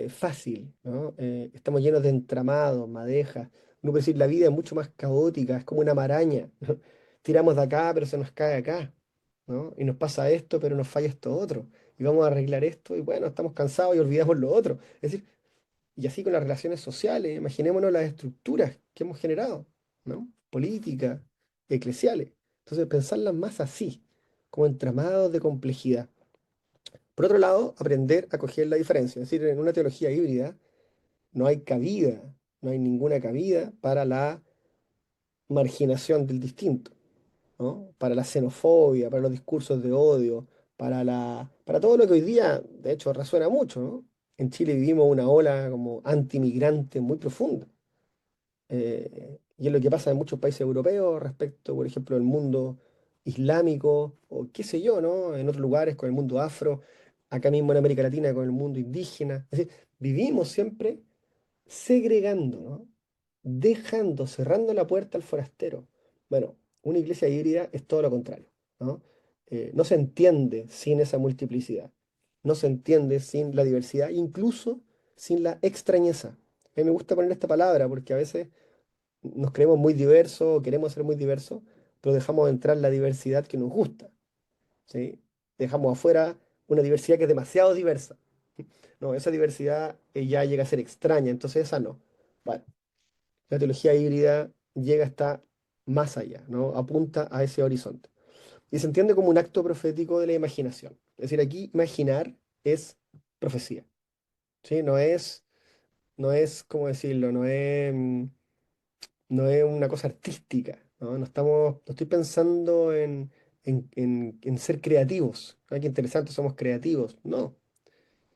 B: fácil, ¿no? Estamos llenos de entramados, madejas. Uno puede decir, la vida es mucho más caótica, es como una maraña. ¿No? Tiramos de acá, pero se nos cae acá, ¿no? Y nos pasa esto, pero nos falla esto otro. Y vamos a arreglar esto, y bueno, estamos cansados y olvidamos lo otro. Es decir, y así con las relaciones sociales, imaginémonos las estructuras que hemos generado, ¿no? Políticas, eclesiales. Entonces, pensarlas más así, como entramados de complejidad. Por otro lado, aprender a coger la diferencia. Es decir, en una teología híbrida no hay cabida, no hay ninguna cabida para la marginación del distinto, ¿no? Para la xenofobia, para los discursos de odio, para todo lo que hoy día, de hecho, resuena mucho, ¿no? En Chile vivimos una ola como antimigrante muy profunda. Y es lo que pasa en muchos países europeos respecto, por ejemplo, al mundo islámico o qué sé yo, ¿no? En otros lugares con el mundo afro, acá mismo en América Latina con el mundo indígena. Es decir, vivimos siempre segregando, ¿no? Dejando, cerrando la puerta al forastero. Bueno, una iglesia híbrida es todo lo contrario, ¿no? No se entiende sin esa multiplicidad, no se entiende sin la diversidad, incluso sin la extrañeza. A mí me gusta poner esta palabra porque a veces nos creemos muy diversos, queremos ser muy diversos, pero dejamos entrar la diversidad que nos gusta, ¿sí? Dejamos afuera una diversidad que es demasiado diversa. No, esa diversidad ya llega a ser extraña, entonces esa no. Vale, la teología híbrida llega hasta más allá, ¿no? Apunta a ese horizonte. Y se entiende como un acto profético de la imaginación. Es decir, aquí imaginar es profecía, ¿sí? ¿Cómo decirlo? No es una cosa artística, ¿no? No estoy pensando en ser creativos. Ay, qué interesante, somos creativos. No,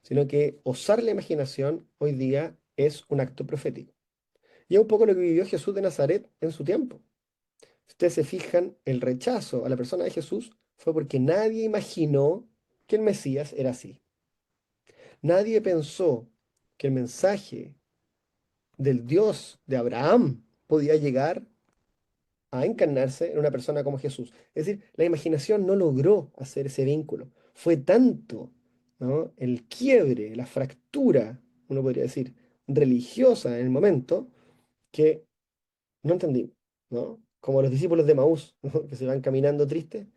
B: sino que osar la imaginación hoy día es un acto profético. Y es un poco lo que vivió Jesús de Nazaret en su tiempo. Si ustedes se fijan, el rechazo a la persona de Jesús fue porque nadie imaginó que el Mesías era así. Nadie pensó que el mensaje del Dios de Abraham podía llegar a encarnarse en una persona como Jesús. Es decir, la imaginación no logró hacer ese vínculo. Fue tanto, ¿no? El quiebre, la fractura, uno podría decir, religiosa en el momento, que no entendimos, ¿no? Como los discípulos de Maús, ¿no? Que se van caminando tristes,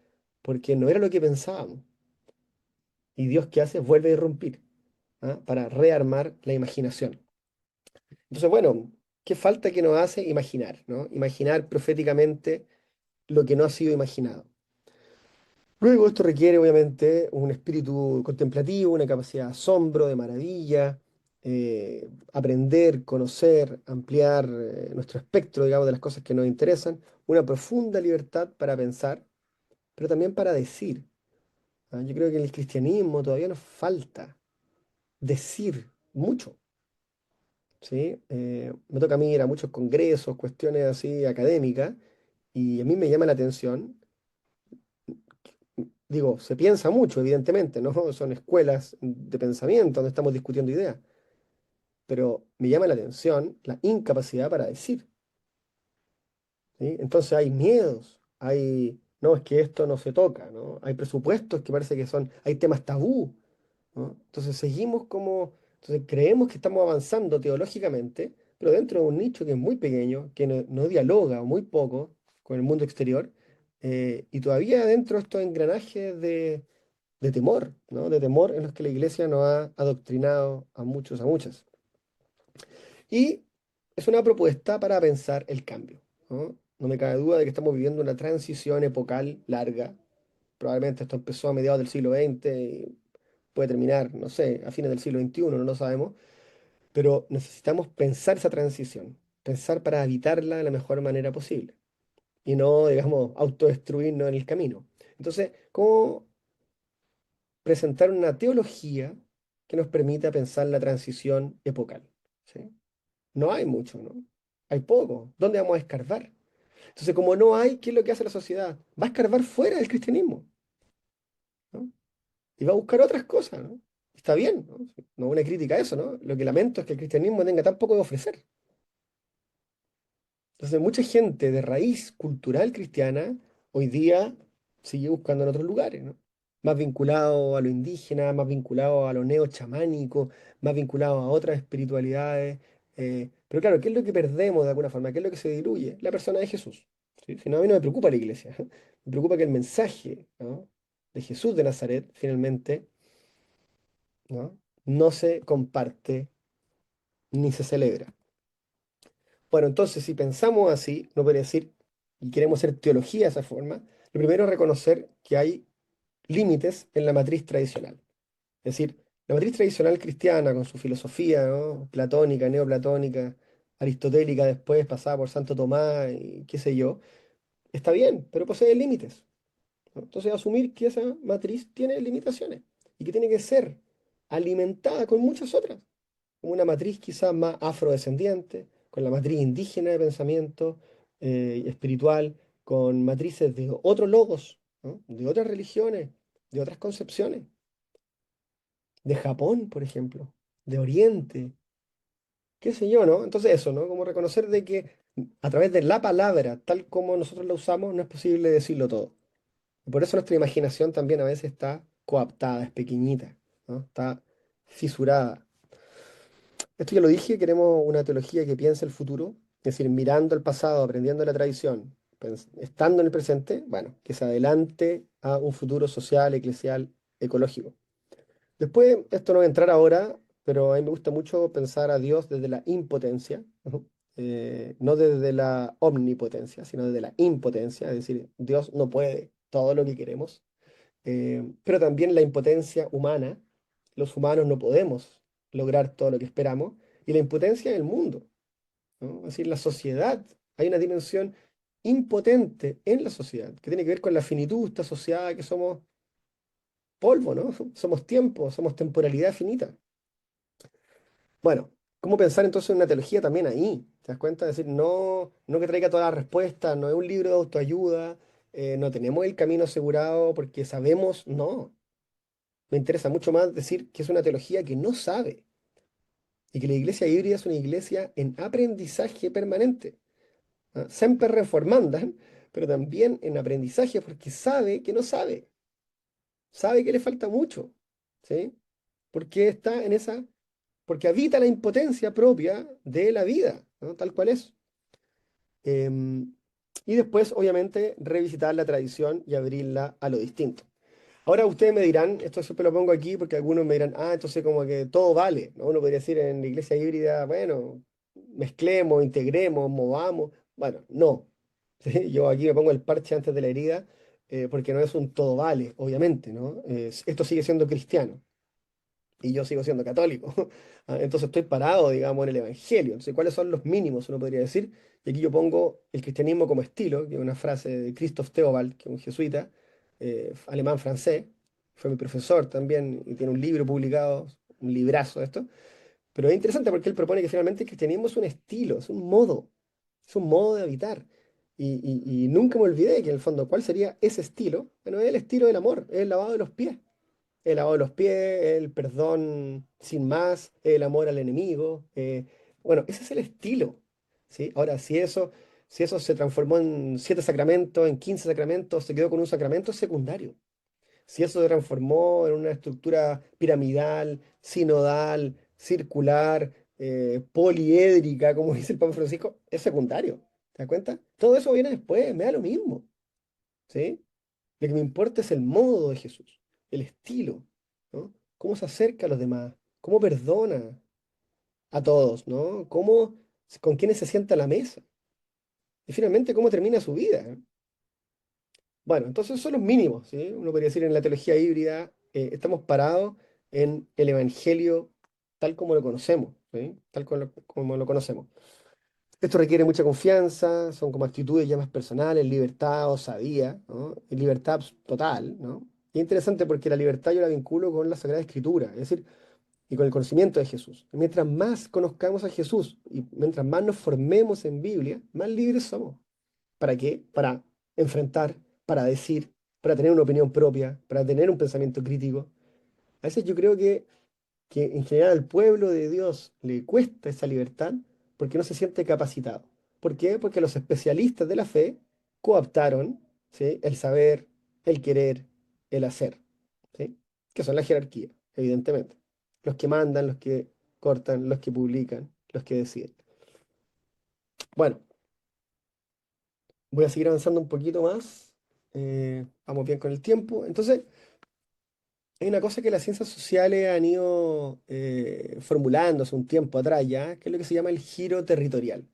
B: porque no era lo que pensábamos. Y Dios, ¿qué hace? Vuelve a irrumpir, ¿ah? Para rearmar la imaginación. Entonces, bueno, ¿qué falta que nos hace imaginar, ¿no? Imaginar proféticamente lo que no ha sido imaginado. Luego esto requiere obviamente un espíritu contemplativo, una capacidad de asombro, de maravilla, aprender, conocer, ampliar nuestro espectro, digamos, de las cosas que nos interesan, una profunda libertad para pensar, pero también para decir. ¿Ah? Yo creo que en el cristianismo todavía nos falta decir mucho, ¿sí? Me toca a mí ir a muchos congresos, cuestiones así académicas, y a mí me llama la atención. Digo, se piensa mucho, evidentemente, ¿no? Son escuelas de pensamiento donde estamos discutiendo ideas, pero me llama la atención la incapacidad para decir, ¿sí? Entonces hay miedos, no, es que esto no se toca, ¿no? Hay presupuestos que parece que hay temas tabú, ¿no? Entonces creemos que estamos avanzando teológicamente, pero dentro de un nicho que es muy pequeño, que no dialoga o muy poco con el mundo exterior, y todavía dentro de estos engranajes de temor, ¿no? De temor en los que la iglesia nos ha adoctrinado a muchos, a muchas. Y es una propuesta para pensar el cambio, ¿no? No me cabe duda de que estamos viviendo una transición epocal larga, Probablemente esto empezó a mediados del siglo XX y puede terminar, no sé, a fines del siglo XXI, no lo sabemos, pero necesitamos pensar esa transición, pensar para evitarla de la mejor manera posible y no, digamos, autodestruirnos en el camino. Entonces, ¿cómo presentar una teología que nos permita pensar la transición epocal? ¿Sí? No hay mucho, ¿no? Hay poco. ¿Dónde vamos a escarbar? Entonces, como no hay, ¿qué es lo que hace la sociedad? Va a escarbar fuera del cristianismo, ¿no? Y va a buscar otras cosas, ¿no? Está bien, ¿no? No es una crítica a eso, ¿no? Lo que lamento es que el cristianismo tenga tan poco de ofrecer. Entonces, mucha gente de raíz cultural cristiana hoy día sigue buscando en otros lugares, ¿no? Más vinculado a lo indígena, más vinculado a lo neochamánico, más vinculado a otras espiritualidades. Pero claro, ¿qué es lo que perdemos de alguna forma? ¿Qué es lo que se diluye? La persona de Jesús. ¿Sí? Si no, a mí no me preocupa la iglesia. Me preocupa que el mensaje, ¿no?, de Jesús de Nazaret, finalmente, ¿no?, no se comparte ni se celebra. Bueno, entonces, si pensamos así, no puede decir, y queremos hacer teología de esa forma, lo primero es reconocer que hay límites en la matriz tradicional. Es decir, la matriz tradicional cristiana, con su filosofía, ¿no?, platónica, neoplatónica, aristotélica, después pasada por Santo Tomás y qué sé yo, está bien, pero posee límites, ¿no? Entonces, asumir que esa matriz tiene limitaciones y que tiene que ser alimentada con muchas otras, como una matriz quizás más afrodescendiente, con la matriz indígena de pensamiento espiritual, con matrices de otros logos, ¿no?, de otras religiones, de otras concepciones, de Japón, por ejemplo, de Oriente, qué sé yo, ¿no? Entonces eso, ¿no? Como reconocer de que a través de la palabra, tal como nosotros la usamos, no es posible decirlo todo. Y por eso nuestra imaginación también a veces está coaptada, es pequeñita, ¿no? Está fisurada. Esto ya lo dije, queremos una teología que piense el futuro, es decir, mirando el pasado, aprendiendo de la tradición, estando en el presente, bueno, que se adelante a un futuro social, eclesial, ecológico. Después, esto no va a entrar ahora, pero a mí me gusta mucho pensar a Dios desde la impotencia, ¿no? No desde la omnipotencia, sino desde la impotencia, es decir, Dios no puede todo lo que queremos, pero también la impotencia humana. Los humanos no podemos lograr todo lo que esperamos, y la impotencia del mundo, ¿no? Es decir, la sociedad, hay una dimensión impotente en la sociedad que tiene que ver con la finitud, esta sociedad que somos polvo, ¿no? Somos tiempo, somos temporalidad finita. Bueno, ¿cómo pensar entonces en una teología también ahí? ¿Te das cuenta? Es decir, no, no que traiga todas las respuestas, no es un libro de autoayuda, no tenemos el camino asegurado porque sabemos, no. Me interesa mucho más decir que es una teología que no sabe y que la iglesia híbrida es una iglesia en aprendizaje permanente. ¿Ah? Semper reformanda, pero también en aprendizaje porque sabe que no sabe, sabe que le falta mucho, ¿sí? Porque está en esa, porque habita la impotencia propia de la vida, ¿no?, tal cual es. Em, y después, obviamente, revisitar la tradición y abrirla a lo distinto. Ahora ustedes me dirán, esto siempre lo pongo aquí porque algunos me dirán, ah, entonces como que todo vale, ¿no? Uno podría decir en la iglesia híbrida, bueno, mezclemos, integremos, movamos. Bueno, no. ¿Sí? Yo aquí me pongo el parche antes de la herida, porque no es un todo vale, obviamente, ¿no? Esto sigue siendo cristiano y yo sigo siendo católico. Ah, entonces estoy parado, digamos, en el Evangelio. Entonces, ¿cuáles son los mínimos, uno podría decir? Y aquí yo pongo el cristianismo como estilo, que es una frase de Christoph Theobald, que es un jesuita, alemán-francés, fue mi profesor también, y tiene un libro publicado, un librazo de esto. Pero es interesante porque él propone que finalmente el cristianismo es un estilo, es un modo de habitar. Y nunca me olvidé que en el fondo, ¿cuál sería ese estilo? Bueno, es el estilo del amor, es el lavado de los pies. El lavado de los pies, el perdón sin más, el amor al enemigo. Bueno, ese es el estilo, ¿sí? Ahora, si eso se transformó en 7 sacramentos, en 15 sacramentos, se quedó con un sacramento, es secundario. Si eso se transformó en una estructura piramidal, sinodal, circular, poliédrica, como dice el Papa Francisco, es secundario. ¿Te das cuenta? Todo eso viene después, me da lo mismo, ¿sí? Lo que me importa es el modo de Jesús, el estilo, ¿no? Cómo se acerca a los demás, cómo perdona a todos, ¿no? Con quiénes se sienta a la mesa y finalmente cómo termina su vida, ¿no? Bueno, entonces son los mínimos, ¿sí? Uno podría decir en la teología híbrida, estamos parados en el Evangelio tal como lo conocemos, ¿sí? Tal como lo conocemos. Esto requiere mucha confianza, son como actitudes ya más personales, libertad, osadía, ¿no? Y libertad total, ¿no? Y es interesante porque la libertad yo la vinculo con la Sagrada Escritura, es decir, y con el conocimiento de Jesús. Y mientras más conozcamos a Jesús y mientras más nos formemos en Biblia, más libres somos. ¿Para qué? Para enfrentar, para decir, para tener una opinión propia, para tener un pensamiento crítico. A veces yo creo que en general al pueblo de Dios le cuesta esa libertad porque no se siente capacitado. ¿Por qué? Porque los especialistas de la fe cooptaron, ¿sí? El saber, el querer, el hacer, ¿sí? Que son la jerarquía, evidentemente. Los que mandan, los que cortan, los que publican, los que deciden. Bueno, voy a seguir avanzando un poquito más. Vamos bien con el tiempo. Entonces, hay una cosa que las ciencias sociales han ido formulando hace un tiempo atrás ya, que es lo que se llama el giro territorial,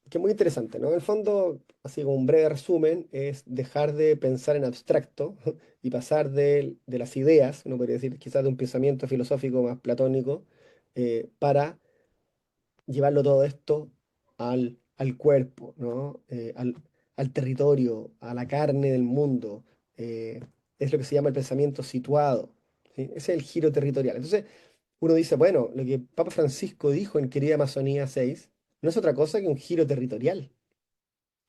B: que es muy interesante, ¿no? En el fondo, así como un breve resumen, es dejar de pensar en abstracto y pasar de las ideas, uno podría decir quizás de un pensamiento filosófico más platónico, para llevarlo todo esto al cuerpo, ¿no? Al territorio, a la carne del mundo. Es lo que se llama el pensamiento situado, ¿sí? Ese es el giro territorial. Entonces, uno dice, bueno, lo que Papa Francisco dijo en Querida Amazonía 6 no es otra cosa que un giro territorial,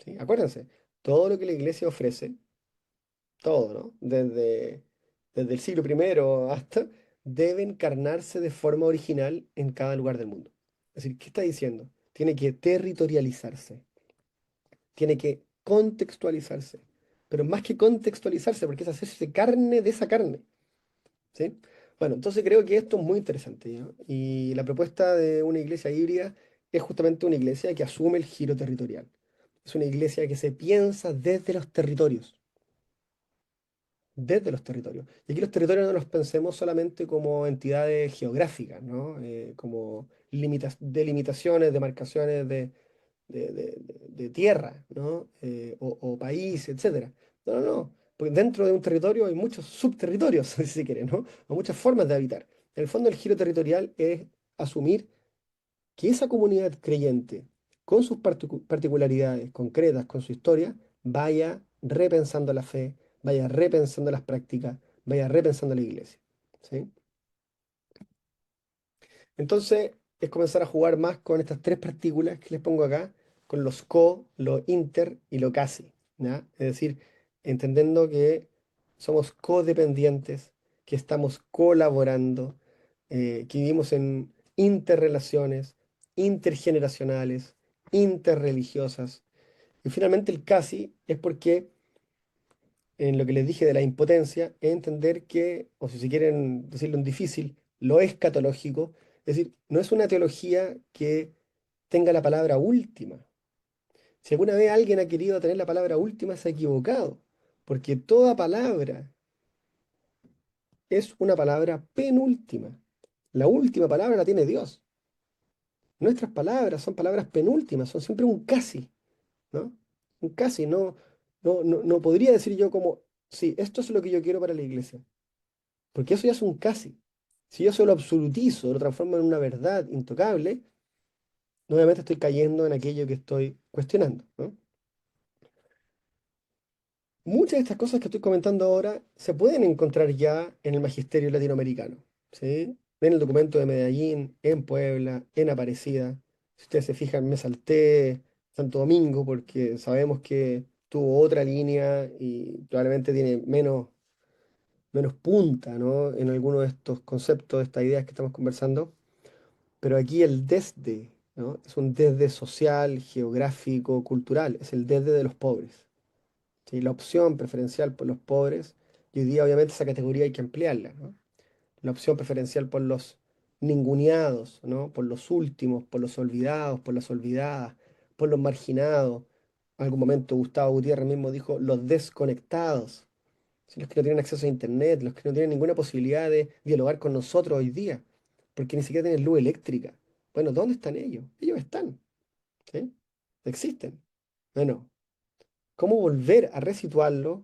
B: ¿sí? Acuérdense, todo lo que la Iglesia ofrece, todo, ¿no? Desde el siglo primero hasta, debe encarnarse de forma original en cada lugar del mundo. Es decir, ¿qué está diciendo? Tiene que territorializarse, tiene que contextualizarse, pero más que contextualizarse, porque es hacerse carne de esa carne, ¿sí? Bueno, entonces creo que esto es muy interesante, ¿no? Y la propuesta de una iglesia híbrida es justamente una iglesia que asume el giro territorial. Es una iglesia que se piensa desde los territorios. Y aquí los territorios no los pensemos solamente como entidades geográficas, ¿no? Como delimitaciones, demarcaciones de tierra, ¿no? O país, etcétera. No, no, no. Porque dentro de un territorio hay muchos subterritorios, si se quiere, ¿no? O muchas formas de habitar. En el fondo, el giro territorial es asumir que esa comunidad creyente, con sus particularidades concretas, con su historia, vaya repensando la fe, vaya repensando las prácticas, vaya repensando la iglesia, ¿sí? Entonces, es comenzar a jugar más con estas tres partículas que les pongo acá, con los co, lo inter y lo casi, ¿ya? Es decir, entendiendo que somos codependientes, que estamos colaborando, que vivimos en interrelaciones, intergeneracionales, interreligiosas. Y finalmente el casi es porque en lo que les dije de la impotencia, es entender que, o si se quieren decirlo en difícil, lo escatológico, es decir, no es una teología que tenga la palabra última. Si alguna vez alguien ha querido tener la palabra última, se ha equivocado, porque toda palabra es una palabra penúltima. La última palabra la tiene Dios. Nuestras palabras son palabras penúltimas, son siempre un casi, ¿no? Un casi, no podría decir yo como, sí, esto es lo que yo quiero para la iglesia. Porque eso ya es un casi. Si yo solo absolutizo, lo transformo en una verdad intocable, nuevamente estoy cayendo en aquello que estoy cuestionando, ¿no? Muchas de estas cosas que estoy comentando ahora se pueden encontrar ya en el magisterio latinoamericano, ¿sí? En el documento de Medellín, en Puebla, en Aparecida. Si ustedes se fijan, me salté Santo Domingo porque sabemos que tuvo otra línea y probablemente tiene menos punta, ¿no? En algunos de estos conceptos, de estas ideas que estamos conversando. Pero aquí el desde, ¿no? Es un desde social, geográfico, cultural, es el desde de los pobres, ¿sí? La opción preferencial por los pobres, y hoy día obviamente esa categoría hay que ampliarla, ¿no? La opción preferencial por los ninguneados, ¿no? Por los últimos, por los olvidados, por las olvidadas, por los marginados. En algún momento Gustavo Gutiérrez mismo dijo los desconectados, ¿sí? Los que no tienen acceso a internet, los que no tienen ninguna posibilidad de dialogar con nosotros hoy día, porque ni siquiera tienen luz eléctrica. Bueno, ¿dónde están ellos? Ellos están, ¿sí? Existen. Bueno, ¿cómo volver a resituarlo?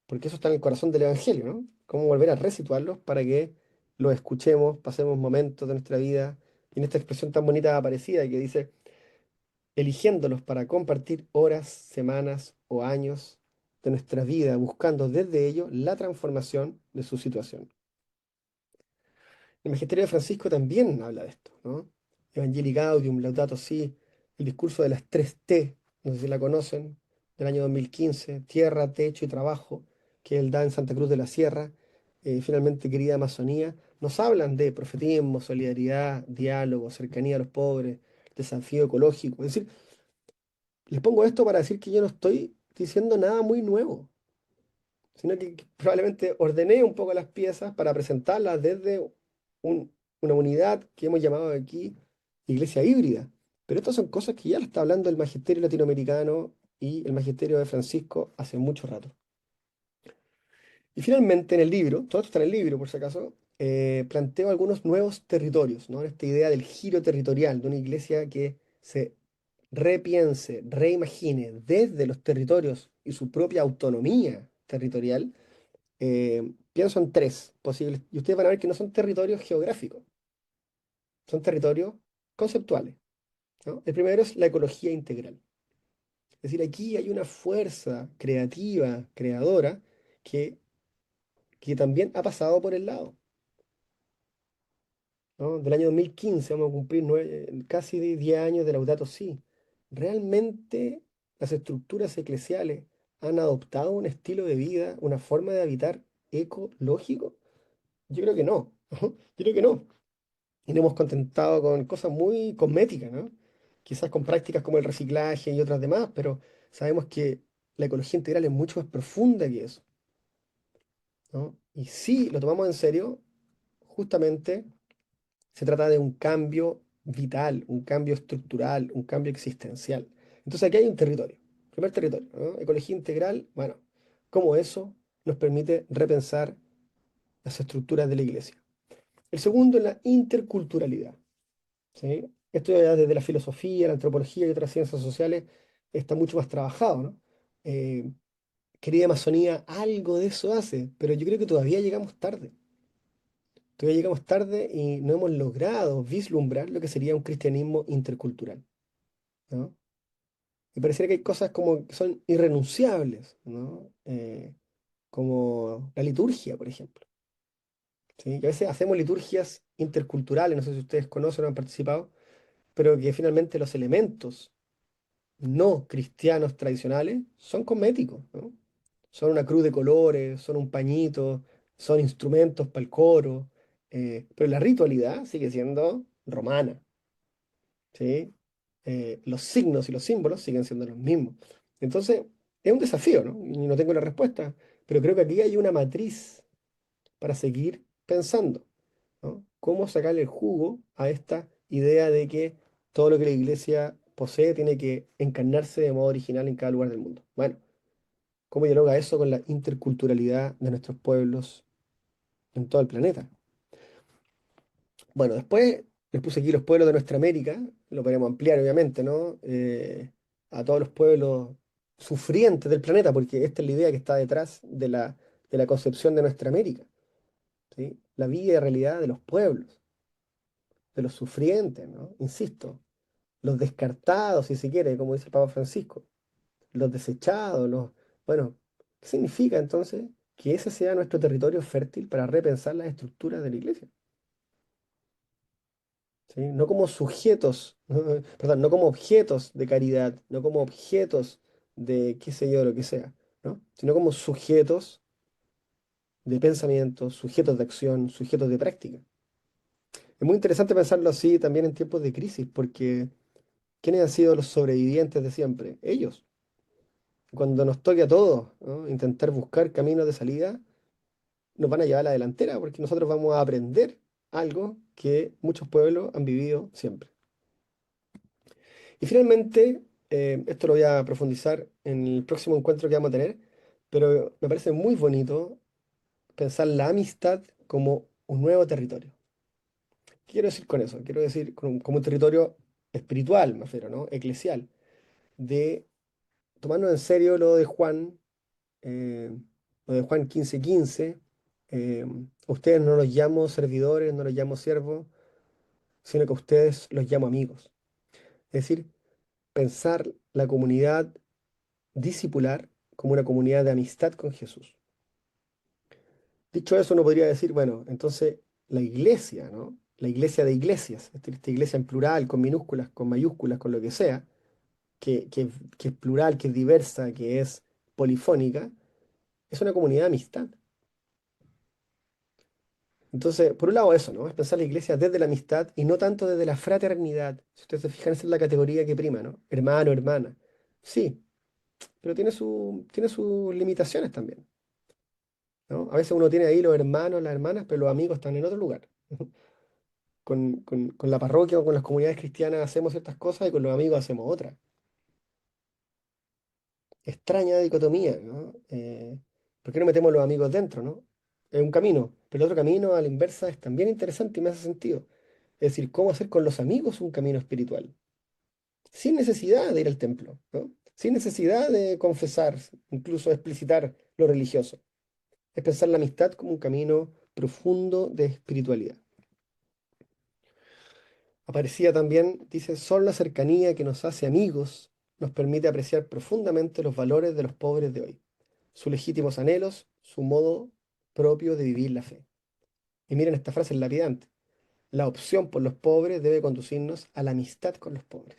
B: porque eso está en el corazón del Evangelio, ¿no? Cómo volver a resituarlos para que los escuchemos, pasemos momentos de nuestra vida, y en esta expresión tan bonita aparecida que dice, eligiéndolos para compartir horas, semanas o años de nuestra vida, buscando desde ellos la transformación de su situación. El Magisterio de Francisco también habla de esto, ¿no? Evangelii Gaudium, Laudato Si, el discurso de las tres T, no sé si la conocen, del año 2015, tierra, techo y trabajo, que él da en Santa Cruz de la Sierra, finalmente querida Amazonía, nos hablan de profetismo, solidaridad, diálogo, cercanía a los pobres, desafío ecológico. Es decir, les pongo esto para decir que yo no estoy diciendo nada muy nuevo, sino que probablemente ordené un poco las piezas para presentarlas desde una unidad que hemos llamado aquí iglesia híbrida. Pero estas son cosas que ya lo está hablando el magisterio latinoamericano y el magisterio de Francisco hace mucho rato. Y finalmente en el libro, todo esto está en el libro por si acaso, planteo algunos nuevos territorios, ¿no? Esta idea del giro territorial, de una iglesia que se repiense, reimagine desde los territorios y su propia autonomía territorial. Pienso en tres posibles, y ustedes van a ver que no son territorios geográficos, son territorios conceptuales, ¿no? El primero es la ecología integral. Es decir, aquí hay una fuerza creativa, creadora, que, que también ha pasado por el lado, ¿no? Del año 2015 vamos a cumplir casi 10 años de Laudato Si. ¿Realmente las estructuras eclesiales han adoptado un estilo de vida, una forma de habitar ecológico? Yo creo que no. Yo creo que no. Y nos hemos contentado con cosas muy cosméticas, ¿no? Quizás con prácticas como el reciclaje y otras demás, pero sabemos que la ecología integral es mucho más profunda que eso, ¿no? Y si lo tomamos en serio, justamente se trata de un cambio vital, un cambio estructural, un cambio existencial. Entonces aquí hay un territorio, primer territorio, ¿no? Ecología integral, bueno, cómo eso nos permite repensar las estructuras de la iglesia. El segundo es la interculturalidad. ¿Sí? Esto ya desde la filosofía, la antropología y otras ciencias sociales está mucho más trabajado, ¿no? Eh, Querida Amazonía, algo de eso hace, pero yo creo que todavía llegamos tarde. Todavía llegamos tarde y no hemos logrado vislumbrar lo que sería un cristianismo intercultural, ¿no? Y pareciera que hay cosas como que son irrenunciables, ¿no? Como la liturgia, por ejemplo. ¿Sí? Que a veces hacemos liturgias interculturales, no sé si ustedes conocen o han participado, pero que finalmente los elementos no cristianos tradicionales son cosméticos, ¿no? Son una cruz de colores, son un pañito, son instrumentos para el coro, pero la ritualidad sigue siendo romana, ¿sí? Los signos y los símbolos siguen siendo los mismos. Entonces, es un desafío, ¿no? Y no tengo la respuesta, pero creo que aquí hay una matriz para seguir pensando, ¿no? ¿Cómo sacarle el jugo a esta idea de que todo lo que la iglesia posee tiene que encarnarse de modo original en cada lugar del mundo? Bueno, ¿cómo dialoga eso con la interculturalidad de nuestros pueblos en todo el planeta? Bueno, después les puse aquí los pueblos de nuestra América, lo podemos ampliar obviamente, ¿no? A todos los pueblos sufrientes del planeta, porque esta es la idea que está detrás de la concepción de nuestra América, ¿sí? La vida y realidad de los pueblos, de los sufrientes, ¿no? Insisto, los descartados, si se quiere, como dice el Papa Francisco, los desechados, los... Bueno, ¿qué significa entonces que ese sea nuestro territorio fértil para repensar las estructuras de la iglesia? ¿Sí? No como sujetos, perdón, no como objetos de caridad, no como objetos de qué sé yo, lo que sea, ¿no? Sino como sujetos de pensamiento, sujetos de acción, sujetos de práctica. Es muy interesante pensarlo así también en tiempos de crisis, porque ¿quiénes han sido los sobrevivientes de siempre? Ellos. Cuando nos toque a todos, ¿no? Intentar buscar caminos de salida, nos van a llevar a la delantera, porque nosotros vamos a aprender algo que muchos pueblos han vivido siempre. Y finalmente, esto lo voy a profundizar en el próximo encuentro que vamos a tener, pero me parece muy bonito pensar la amistad como un nuevo territorio. ¿Qué quiero decir con eso? Quiero decir como un territorio espiritual, me refiero, ¿no? Eclesial, de tomarnos en serio lo de Juan, eh, lo de Juan 15:15, a ustedes no los llamo servidores, no los llamo siervos, sino que a ustedes los llamo amigos. Es decir, pensar la comunidad discipular como una comunidad de amistad con Jesús. Dicho eso, uno podría decir, bueno, entonces la iglesia, ¿no? La iglesia de iglesias, es decir, esta iglesia en plural, con minúsculas, con mayúsculas, con lo que sea, que es plural, que es diversa, que es polifónica, es una comunidad de amistad. Entonces, por un lado eso, ¿no? Es pensar la iglesia desde la amistad y no tanto desde la fraternidad. Si ustedes se fijan, esa es la categoría que prima, ¿no? Hermano, hermana. Sí, pero tiene sus limitaciones también, ¿no? A veces uno tiene ahí los hermanos, las hermanas, pero los amigos están en otro lugar. Con la parroquia o con las comunidades cristianas hacemos ciertas cosas y con los amigos hacemos otras. Extraña dicotomía, ¿no? ¿Por qué no metemos los amigos dentro, ¿no? Es un camino, pero el otro camino a la inversa es también interesante y me hace sentido. Es decir, cómo hacer con los amigos un camino espiritual, sin necesidad de ir al templo, ¿no? Sin necesidad de confesar, incluso explicitar lo religioso. Es pensar la amistad como un camino profundo de espiritualidad. Aparecía también, dice, solo la cercanía que nos hace amigos nos permite apreciar profundamente los valores de los pobres de hoy, sus legítimos anhelos, su modo propio de vivir la fe. Y miren esta frase lapidante. La opción por los pobres debe conducirnos a la amistad con los pobres.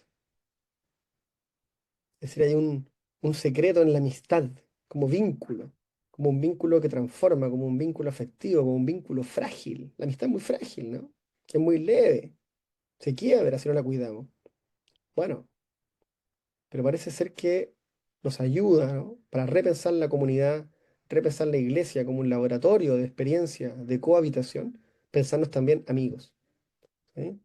B: Es decir, hay un secreto en la amistad, como un vínculo que transforma, como un vínculo afectivo, como un vínculo frágil. La amistad es muy frágil, ¿no? Es muy leve, se quiebra si no la cuidamos. Bueno, pero parece ser que nos ayuda, ¿no? Para repensar la comunidad, repensar la iglesia como un laboratorio de experiencia, de cohabitación, pensarnos también amigos, ¿sí?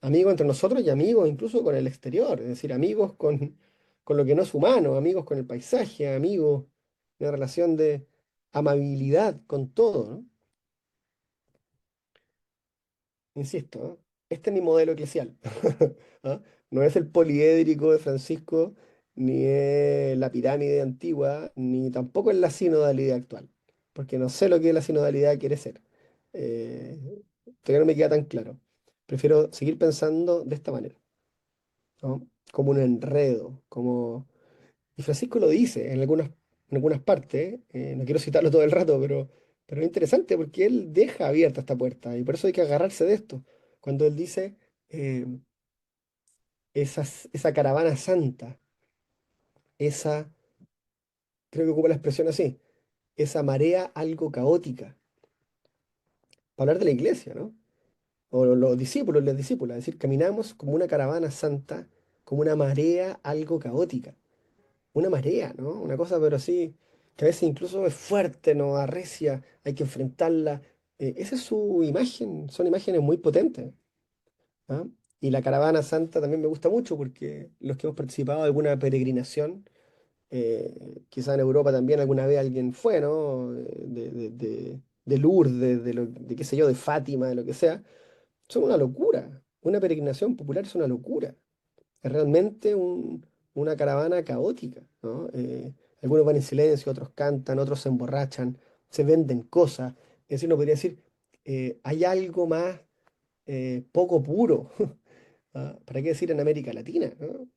B: Amigos entre nosotros y amigos incluso con el exterior, es decir, amigos con lo que no es humano, amigos con el paisaje, amigos, una relación de amabilidad con todo, ¿no? Insisto, ¿no? Este es mi modelo eclesial. ¿Ah? No es el poliédrico de Francisco, ni es la pirámide antigua, ni tampoco es la sinodalidad actual, porque no sé lo que la sinodalidad quiere ser. Eh, Todavía no me queda tan claro. Prefiero seguir pensando de esta manera, ¿no? Como un enredo, como... Y Francisco lo dice en algunas partes, no quiero citarlo todo el rato, pero es interesante porque él deja abierta esta puerta y por eso hay que agarrarse de esto. Cuando él dice, eh, esa caravana santa, esa, creo que ocupa la expresión así, esa marea algo caótica, para hablar de la iglesia, ¿no? O los discípulos, las discípulas, es decir, caminamos como una caravana santa, como una marea algo caótica. Una marea, ¿no? Una cosa, pero así, que a veces incluso es fuerte, ¿no? Arrecia, hay que enfrentarla. Esa es su imagen, son imágenes muy potentes, ¿ah? Y la caravana santa también me gusta mucho porque los que hemos participado de alguna peregrinación, quizá en Europa también alguna vez alguien fue, ¿no? De Lourdes, de qué sé yo, de Fátima, de lo que sea, son una locura. Una peregrinación popular es una locura. Es realmente una caravana caótica, ¿no? Algunos van en silencio, otros cantan, otros se emborrachan, se venden cosas. Es decir, uno podría decir, hay algo más poco puro. ¿Ah? ¿Para qué decir en América Latina, ¿no?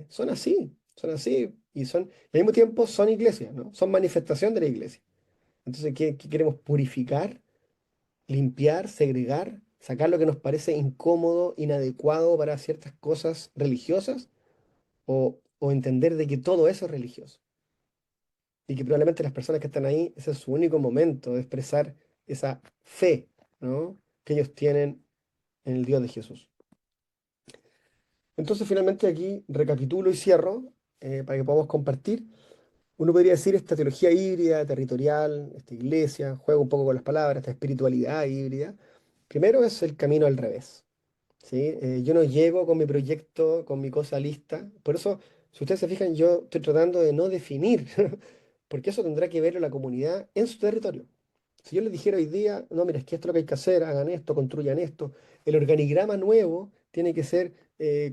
B: Son así, y al mismo tiempo son iglesias, ¿no? Son manifestación de la iglesia. Entonces, ¿qué queremos? Purificar, limpiar, segregar, sacar lo que nos parece incómodo, inadecuado para ciertas cosas religiosas o entender de que todo eso es religioso y que probablemente las personas que están ahí, ese es su único momento de expresar esa fe, ¿no? Que ellos tienen en el Dios de Jesús. Entonces, finalmente aquí recapitulo y cierro para que podamos compartir. Uno podría decir esta teología híbrida, territorial, esta iglesia, juega un poco con las palabras, esta espiritualidad híbrida. Primero es el camino al revés. ¿Sí? Yo no llego con mi proyecto, con mi cosa lista. Por eso, si ustedes se fijan, yo estoy tratando de no definir, porque eso tendrá que ver la comunidad en su territorio. Si yo les dijera hoy día, no, mira, es que esto es lo que hay que hacer, hagan esto, construyan esto, el organigrama nuevo tiene que ser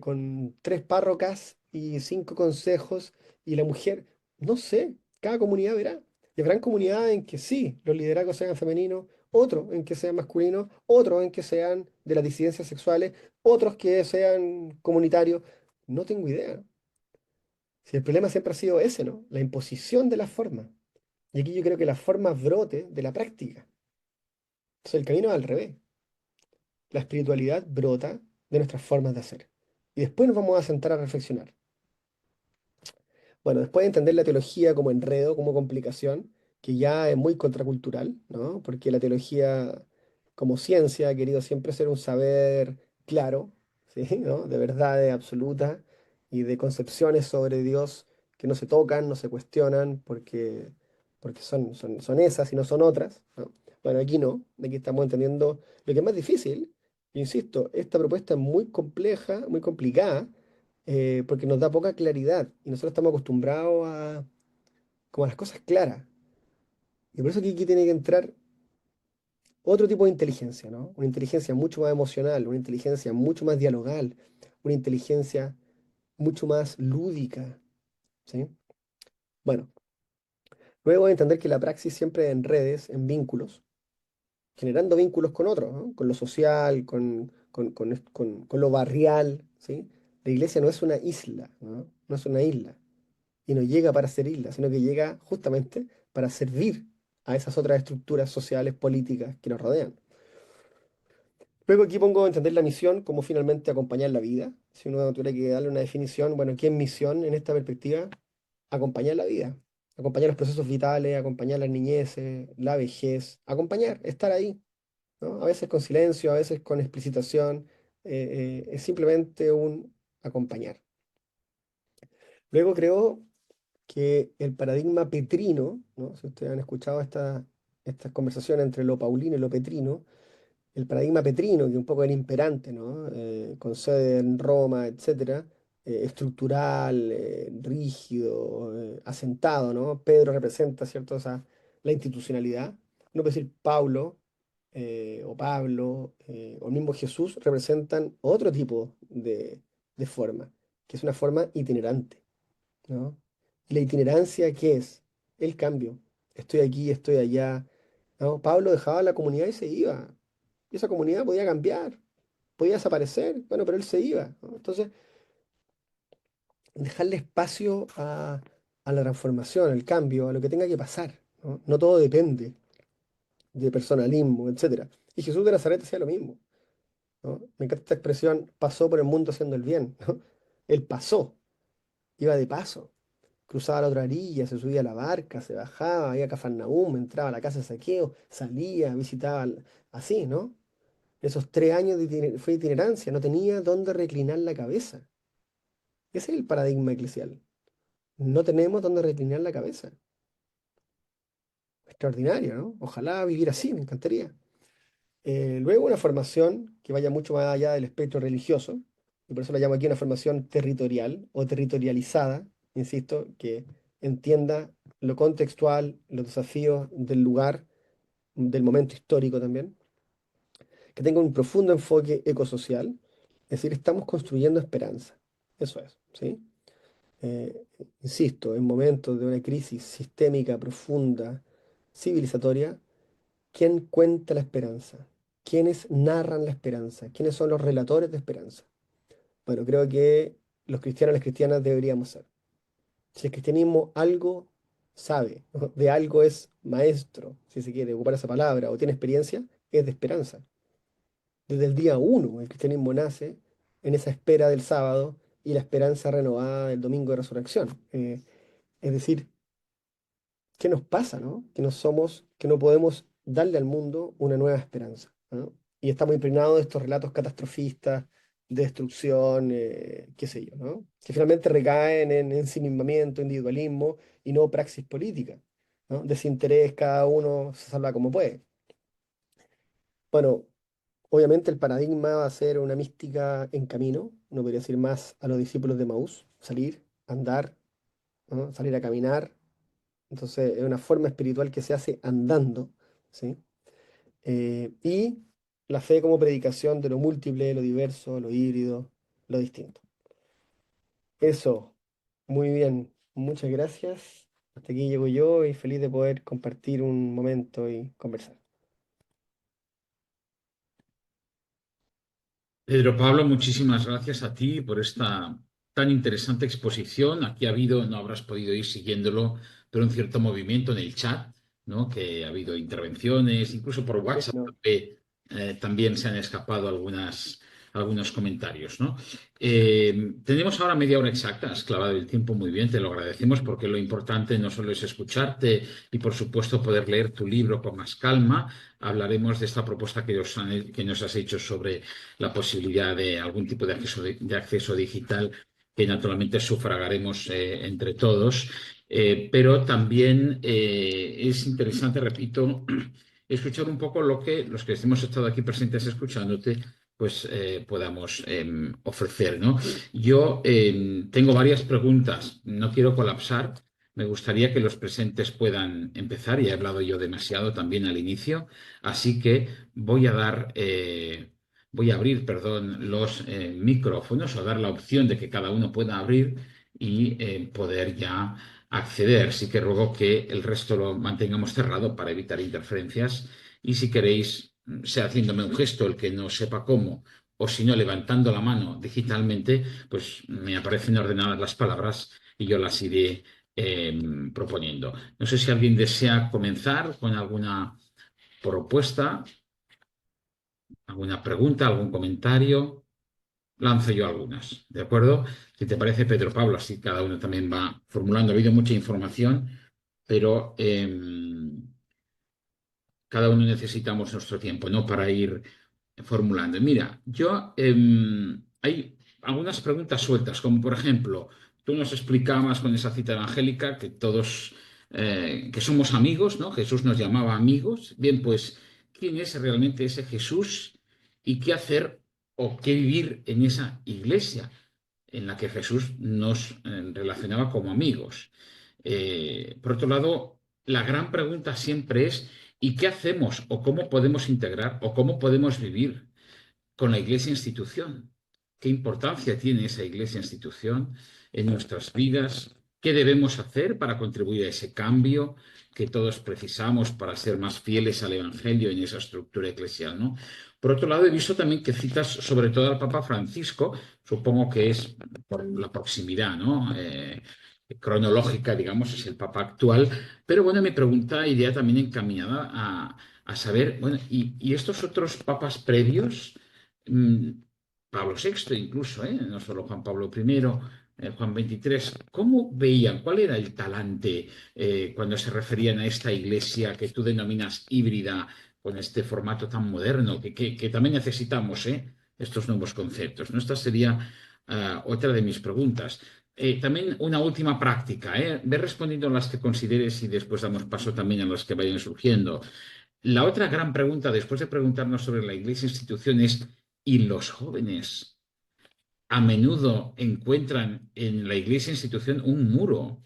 B: con 3 párrocas y 5 consejos y la mujer, no sé, cada comunidad verá. Y habrán comunidades en que sí, los liderazgos sean femeninos, otros en que sean masculinos, otros en que sean de las disidencias sexuales, otros que sean comunitarios. No tengo idea. Si el problema siempre ha sido ese, ¿no? La imposición de las formas. Y aquí yo creo que las formas brote de la práctica. Entonces el camino es al revés. La espiritualidad brota de nuestras formas de hacer. Y después nos vamos a sentar a reflexionar. Bueno, después de entender la teología como enredo, como complicación, que ya es muy contracultural, ¿no? Porque la teología como ciencia ha querido siempre ser un saber claro, ¿sí? ¿No? De verdades absolutas y de concepciones sobre Dios que no se tocan, no se cuestionan, porque son esas y no son otras, ¿no? Bueno, aquí no, aquí estamos entendiendo lo que es más difícil. Insisto, esta propuesta es muy compleja, muy complicada, porque nos da poca claridad y nosotros estamos acostumbrados a, como a las cosas claras. Y por eso aquí tiene que entrar otro tipo de inteligencia, ¿no? Una inteligencia mucho más emocional, una inteligencia mucho más dialogal, una inteligencia mucho más lúdica, ¿sí? Bueno, luego de entender que la praxis siempre en redes, en vínculos, generando vínculos con otros, ¿no? Con lo social, con lo barrial, ¿sí? La iglesia no es una isla, ¿no? No es una isla. Y no llega para ser isla, sino que llega justamente para servir a esas otras estructuras sociales, políticas que nos rodean. Luego aquí pongo a entender la misión como finalmente acompañar la vida. Si uno tuviera que darle una definición, bueno, ¿qué es misión en esta perspectiva? Acompañar la vida, acompañar los procesos vitales, acompañar las niñeces, la vejez, acompañar, estar ahí, ¿no? A veces con silencio, a veces con explicitación, es simplemente un acompañar. Luego creo que el paradigma petrino, ¿no? Si ustedes han escuchado estas conversaciones entre lo paulino y lo petrino, el paradigma petrino, que un poco era imperante, ¿no? Con sede en Roma, etcétera, estructural, rígido, asentado, ¿no? Pedro representa, ¿cierto? La institucionalidad. Uno puede decir Pablo, o Pablo, o el mismo Jesús representan otro tipo de forma, que es una forma itinerante, ¿no? ¿Y la itinerancia qué es? El cambio. Estoy aquí, estoy allá, ¿no? Pablo dejaba la comunidad y se iba. Y esa comunidad podía cambiar, podía desaparecer, bueno, pero él se iba, ¿no? Entonces, dejarle espacio a la transformación, al cambio, a lo que tenga que pasar, ¿no? No todo depende de personalismo, etcétera. Y Jesús de Nazaret hacía lo mismo, ¿no? Me encanta esta expresión, pasó por el mundo haciendo el bien, ¿no? Él pasó, iba de paso. Cruzaba la otra orilla, se subía a la barca, se bajaba, iba a Cafarnaúm, entraba a la casa de saqueo, salía, visitaba, así, ¿no? Esos 3 años fue itinerancia, no tenía dónde reclinar la cabeza. Ese es el paradigma eclesial. No tenemos dónde reclinar la cabeza. Extraordinario, ¿no? Ojalá vivir así, me encantaría. Luego una formación que vaya mucho más allá del espectro religioso, y por eso la llamo aquí una formación territorial o territorializada, insisto, que entienda lo contextual, los desafíos del lugar, del momento histórico también, que tenga un profundo enfoque ecosocial, es decir, estamos construyendo esperanza. Eso es, ¿sí? Eh, Insisto, en momentos de una crisis sistémica profunda, civilizatoria, ¿quién cuenta la esperanza? ¿Quiénes narran la esperanza? ¿Quiénes son los relatores de esperanza? Bueno, creo que los cristianos y las cristianas deberíamos ser. Si el cristianismo algo sabe, ¿no? De algo es maestro, si se quiere ocupar esa palabra, o tiene experiencia, es de esperanza. Desde el día uno el cristianismo nace en esa espera del sábado y la esperanza renovada del domingo de resurrección. Es decir, ¿qué nos pasa, no? Que no somos, que no podemos darle al mundo una nueva esperanza, ¿no? Y estamos impregnados de estos relatos catastrofistas, de destrucción, qué sé yo, ¿no? Que finalmente recaen en ensimismamiento, individualismo y no praxis política, ¿no? Desinterés, cada uno se salva como puede. Bueno, obviamente el paradigma va a ser una mística en camino, no podría decir más a los discípulos de Maús, salir, andar, ¿no? Salir a caminar. Entonces es una forma espiritual que se hace andando, ¿sí? Y la fe como predicación de lo múltiple, lo diverso, lo híbrido, lo distinto. Eso, muy bien, muchas gracias. Hasta aquí llego yo y feliz de poder compartir un momento y conversar.
A: Pedro Pablo, muchísimas gracias a ti por esta tan interesante exposición. Aquí ha habido, no habrás podido ir siguiéndolo, pero un cierto movimiento en el chat, ¿no? Que ha habido intervenciones, incluso por WhatsApp
B: No,
A: también se han escapado algunos comentarios, ¿no? Tenemos ahora media hora exacta, has clavado el tiempo muy bien, te lo agradecemos porque lo importante no solo es escucharte y, por supuesto, poder leer tu libro con más calma. Hablaremos de esta propuesta que nos has hecho sobre la posibilidad de algún tipo de acceso digital que naturalmente sufragaremos entre todos. Pero también es interesante, repito, escuchar un poco lo que los que hemos estado aquí presentes escuchándote, pues podamos ofrecer, ¿no? Yo tengo varias preguntas, no quiero colapsar. Me gustaría que los presentes puedan empezar, y he hablado yo demasiado también al inicio, así que voy a abrir, perdón, los micrófonos o dar la opción de que cada uno pueda abrir y poder ya acceder. Sí que ruego que el resto lo mantengamos cerrado para evitar interferencias y si queréis, sea haciéndome un gesto el que no sepa cómo o si no levantando la mano digitalmente, pues me aparecen ordenadas las palabras y yo las iré proponiendo. No sé si alguien desea comenzar con alguna propuesta, alguna pregunta, algún comentario. Lanzo yo algunas, ¿de acuerdo? Si te parece, Pedro Pablo, así cada uno también va formulando. Ha habido mucha información, pero cada uno necesitamos nuestro tiempo, ¿no? Para ir formulando. Mira, yo hay algunas preguntas sueltas, como por ejemplo, tú nos explicabas con esa cita evangélica que todos, que somos amigos, ¿no? Jesús nos llamaba amigos. Bien, pues, ¿quién es realmente ese Jesús y qué hacer o qué vivir en esa iglesia en la que Jesús nos relacionaba como amigos? Por otro lado, la gran pregunta siempre es, ¿y qué hacemos o cómo podemos integrar o cómo podemos vivir con la iglesia institución? ¿Qué importancia tiene esa iglesia institución en nuestras vidas? ¿Qué debemos hacer para contribuir a ese cambio que todos precisamos para ser más fieles al Evangelio en esa estructura eclesial, ¿no? Por otro lado, he visto también que citas sobre todo al Papa Francisco, supongo que es por la proximidad, ¿no? Cronológica, digamos, es el Papa actual, pero bueno, mi pregunta iría también encaminada a saber, bueno, ¿y estos otros papas previos? mm, Pablo VI incluso, no solo Juan Pablo I, Juan XXIII, ¿cómo veían? ¿Cuál era el talante cuando se referían a esta iglesia que tú denominas híbrida con este formato tan moderno que también necesitamos, estos nuevos conceptos? ¿No? Esta sería otra de mis preguntas. También una última práctica, ve respondiendo a las que consideres y después damos paso también a las que vayan surgiendo. La otra gran pregunta, después de preguntarnos sobre la iglesia institución, es, ¿y los jóvenes a menudo encuentran en la iglesia institución un muro?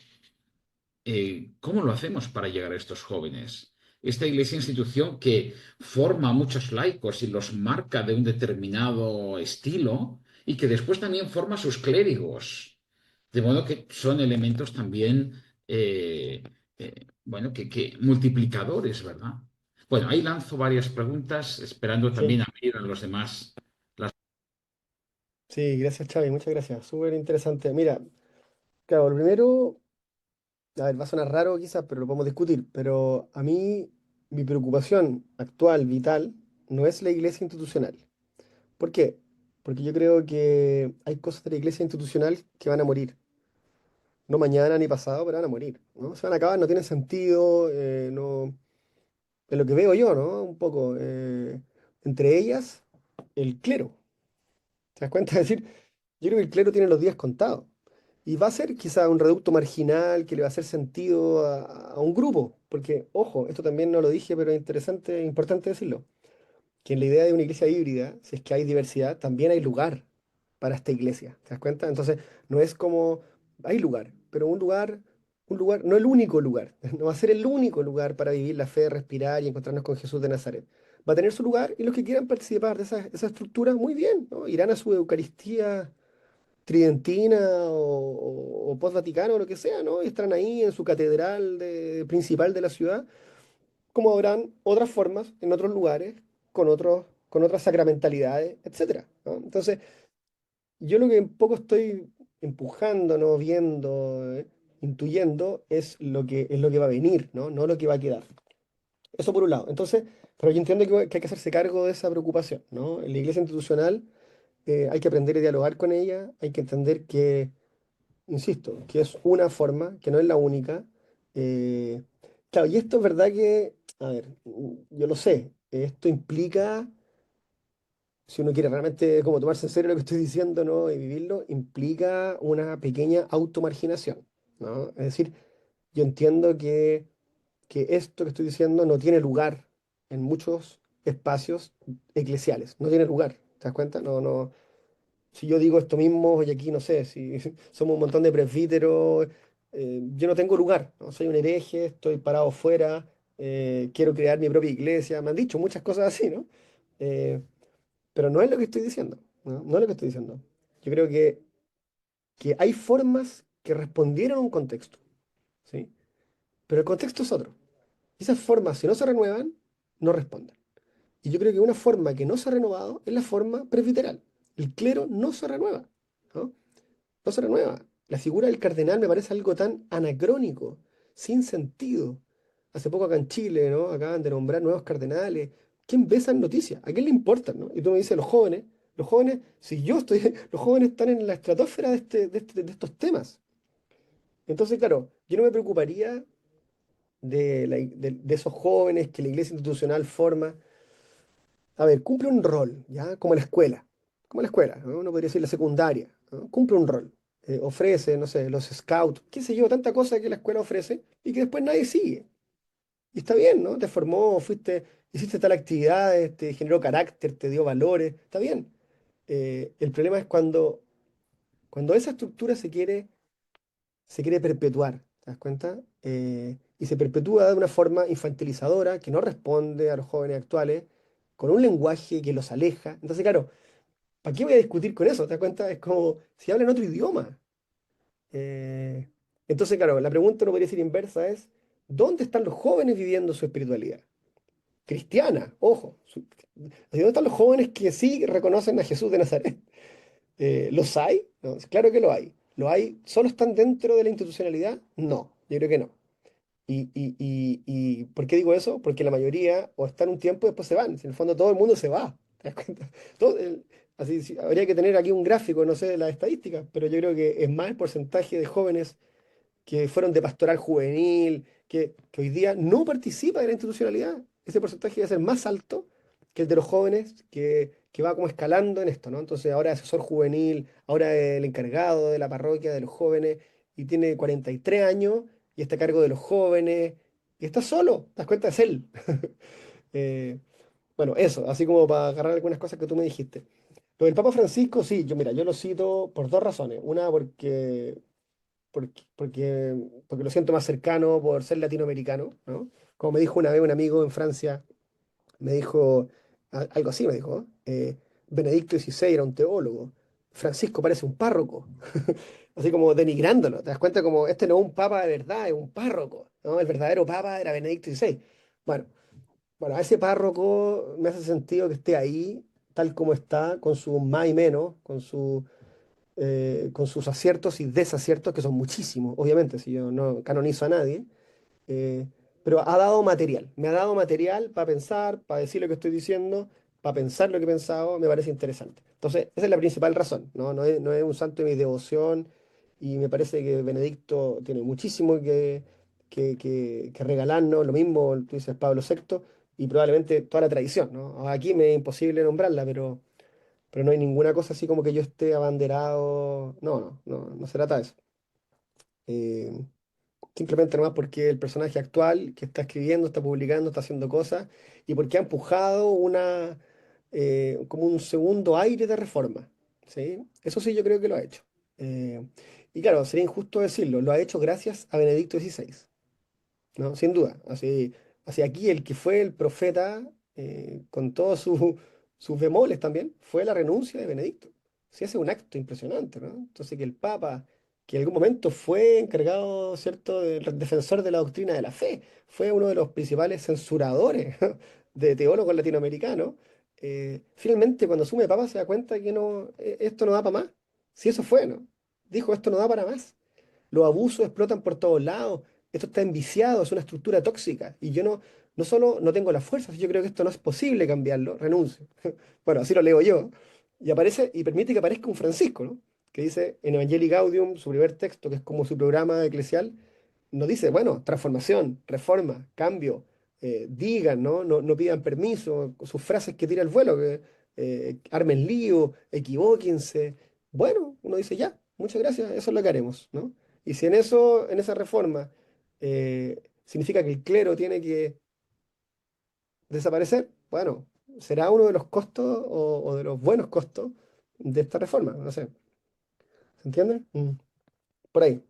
A: ¿Cómo lo hacemos para llegar a estos jóvenes? Esta iglesia institución que forma a muchos laicos y los marca de un determinado estilo y que después también forma a sus clérigos. De modo que son elementos también, bueno, que multiplicadores, ¿verdad? Bueno, ahí lanzo varias preguntas, esperando también
B: sí,
A: a ver a los demás.
B: sí, gracias, Xavi, muchas gracias. Súper interesante. Mira, claro, lo primero, a ver, va a sonar raro quizás, pero lo podemos discutir. Pero a mí, mi preocupación actual, vital, no es la iglesia institucional. ¿Por qué? Porque yo creo que hay cosas de la iglesia institucional que van a morir. No mañana ni pasado, pero van a morir, ¿no? Se van a acabar, no tienen sentido, no, de lo que veo yo, ¿no? Un poco. Entre ellas, el clero. ¿Te das cuenta? Es decir, yo creo que el clero tiene los días contados. Y va a ser quizá un reducto marginal que le va a hacer sentido a un grupo. Porque, ojo, esto también no lo dije, pero es interesante, importante decirlo. Que en la idea de una iglesia híbrida, si es que hay diversidad, también hay lugar para esta iglesia. ¿Te das cuenta? Entonces, no es como, hay lugar, pero un lugar, no el único lugar, no va a ser el único lugar para vivir la fe, respirar y encontrarnos con Jesús de Nazaret. Va a tener su lugar y los que quieran participar de esa estructura, muy bien, ¿no? Irán a su Eucaristía tridentina o post-vaticano o lo que sea, ¿no? Y están ahí en su catedral principal de la ciudad, como habrán otras formas en otros lugares, con otras sacramentalidades, etcétera, ¿no? Entonces, yo lo que un poco estoy empujando, ¿no? Viendo, intuyendo, es lo que va a venir, ¿no? No lo que va a quedar. Eso por un lado. Entonces, pero yo entiendo que hay que hacerse cargo de esa preocupación, ¿no? En la iglesia institucional hay que aprender a dialogar con ella, hay que entender que, insisto, que es una forma, que no es la única. eh, claro, y esto es verdad que, a ver, yo lo sé, esto implica, si uno quiere realmente como tomarse en serio lo que estoy diciendo, ¿no? Y vivirlo, implica una pequeña automarginación, ¿no? Es decir, yo entiendo que esto que estoy diciendo no tiene lugar en muchos espacios eclesiales, no tiene lugar, ¿te das cuenta? No, no, si yo digo esto mismo y aquí, no sé, si somos un montón de presbíteros, yo no tengo lugar, ¿no? Soy un hereje, estoy parado fuera, quiero crear mi propia iglesia, me han dicho muchas cosas así, ¿no? Eh, pero no es lo que estoy diciendo, ¿no? No es lo que estoy diciendo. Yo creo que hay formas que respondieron a un contexto, ¿sí? Pero el contexto es otro. Y esas formas, si no se renuevan, no responden. Y yo creo que una forma que no se ha renovado es la forma presbiteral. El clero no se renueva, ¿no? No se renueva. La figura del cardenal me parece algo tan anacrónico, sin sentido. Hace poco acá en Chile, ¿no? Acaban de nombrar nuevos cardenales. ¿Quién ve esas noticias? ¿A quién le importan, no? Y tú me dices, los jóvenes, si yo estoy, los jóvenes están en la estratosfera de estos temas. Entonces, claro, yo no me preocuparía de esos jóvenes que la iglesia institucional forma. A ver, cumple un rol, ¿ya? Como la escuela, ¿no? Uno podría decir la secundaria, ¿no? Cumple un rol. Ofrece, no sé, los scouts, qué sé yo, tanta cosa que la escuela ofrece y que después nadie sigue. Y está bien, ¿no? Te formó, fuiste, hiciste tal actividad, te generó carácter, te dio valores, está bien. El problema es cuando esa estructura se quiere perpetuar, ¿te das cuenta? Y se perpetúa de una forma infantilizadora que no responde a los jóvenes actuales, con un lenguaje que los aleja. Entonces, claro, ¿para qué voy a discutir con eso? ¿Te das cuenta? Es como si hablan otro idioma. Eh, entonces, claro, la pregunta no podría ser inversa, es, ¿dónde están los jóvenes viviendo su espiritualidad? Cristiana, ojo. ¿Dónde están los jóvenes que sí reconocen a Jesús de Nazaret? ¿Los hay? No, claro que lo hay. ¿Lo hay? ¿Solo están dentro de la institucionalidad? No, yo creo que no. ¿Y por qué digo eso? Porque la mayoría o están un tiempo y después se van. Si en el fondo todo el mundo se va. ¿Te das cuenta? Así, sí, habría que tener aquí un gráfico, no sé, de las estadísticas, pero yo creo que es más el porcentaje de jóvenes que fueron de pastoral juvenil, que hoy día no participa de la institucionalidad. Ese porcentaje va a ser más alto que el de los jóvenes que va como escalando en esto, ¿no? Entonces ahora es asesor juvenil, ahora es el encargado de la parroquia de los jóvenes y tiene 43 años y está a cargo de los jóvenes y está solo, ¿te das cuenta? Es él. Eh, bueno, eso, así como para agarrar algunas cosas que tú me dijiste. Lo del Papa Francisco, sí, yo mira, yo lo cito por dos razones. Una, porque lo siento más cercano por ser latinoamericano, ¿no? Como me dijo una vez un amigo en Francia, me dijo, algo así me dijo, Benedicto XVI era un teólogo, Francisco parece un párroco, así como denigrándolo, ¿te das cuenta? Como este no es un papa de verdad, es un párroco, ¿no? El verdadero papa era Benedicto XVI. Bueno, bueno, a ese párroco me hace sentido que esté ahí, tal como está, con su más y menos, con sus aciertos y desaciertos, que son muchísimos, obviamente, si yo no canonizo a nadie, eh, pero ha dado material, me ha dado material para pensar, para decir lo que estoy diciendo, para pensar lo que he pensado, me parece interesante. Entonces, esa es la principal razón, ¿no? No es un santo de mi devoción y me parece que Benedicto tiene muchísimo que regalarnos, lo mismo, tú dices Pablo VI, y probablemente toda la tradición, ¿no? Aquí me es imposible nombrarla, pero no hay ninguna cosa así como que yo esté abanderado. No se trata de eso. Eh, Simplemente nomás porque el personaje actual que está escribiendo, está publicando, está haciendo cosas y porque ha empujado como un segundo aire de reforma. ¿Sí? Eso sí, yo creo que lo ha hecho. Eh, y claro, sería injusto decirlo, lo ha hecho gracias a Benedicto XVI, ¿no? Sin duda. Así aquí el que fue el profeta, con todos sus bemoles también, fue la renuncia de Benedicto. sí hace un acto impresionante, ¿no? Entonces que el Papa, que en algún momento fue encargado, ¿cierto?, del defensor de la doctrina de la fe, fue uno de los principales censuradores de teólogos latinoamericanos, finalmente cuando asume Papa se da cuenta que no, esto no da para más. Si eso fue, ¿no? Dijo, esto no da para más. Los abusos explotan por todos lados. Esto está enviciado, es una estructura tóxica. Y yo no solo no tengo la fuerza, yo creo que esto no es posible cambiarlo, renuncio. Bueno, así lo leo yo. Y aparece, y permite que aparezca un Francisco, ¿no? Que dice en Evangelii Gaudium, su primer texto, que es como su programa eclesial, nos dice, bueno, transformación, reforma, cambio, digan, ¿no? No pidan permiso, sus frases que tira el vuelo, que armen lío, equivóquense. Bueno, uno dice, ya, muchas gracias, eso es lo que haremos, ¿no? Y si en eso, en esa reforma, significa que el clero tiene que desaparecer, bueno, será uno de los costos o de los buenos costos de esta reforma, no sé, ¿se entiende? Por ahí.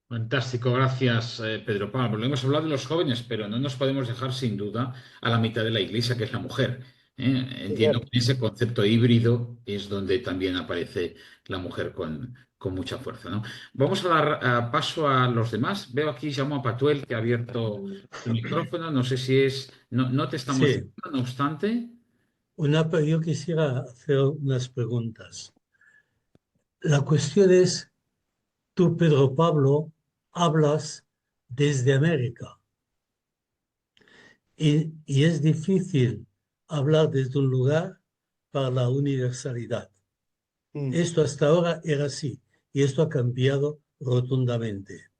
A: Fantástico, gracias Pedro Pablo. Hemos hablado de los jóvenes, pero no nos podemos dejar sin duda a la mitad de la iglesia, que es la mujer.
B: Sí,
A: Entiendo
B: claro.
A: que ese concepto híbrido es donde también aparece la mujer con mucha fuerza, ¿no? Vamos a dar paso a los demás. Veo aquí Jaume Patuel que ha abierto su micrófono. No sé si es, no te estamos
C: Sí,
A: viendo, no obstante.
C: yo quisiera hacer unas preguntas. La cuestión es, tú, Pedro Pablo, hablas desde América y es difícil hablar desde un lugar para la universalidad.
B: Mm,
C: Esto hasta ahora era así y esto ha cambiado rotundamente.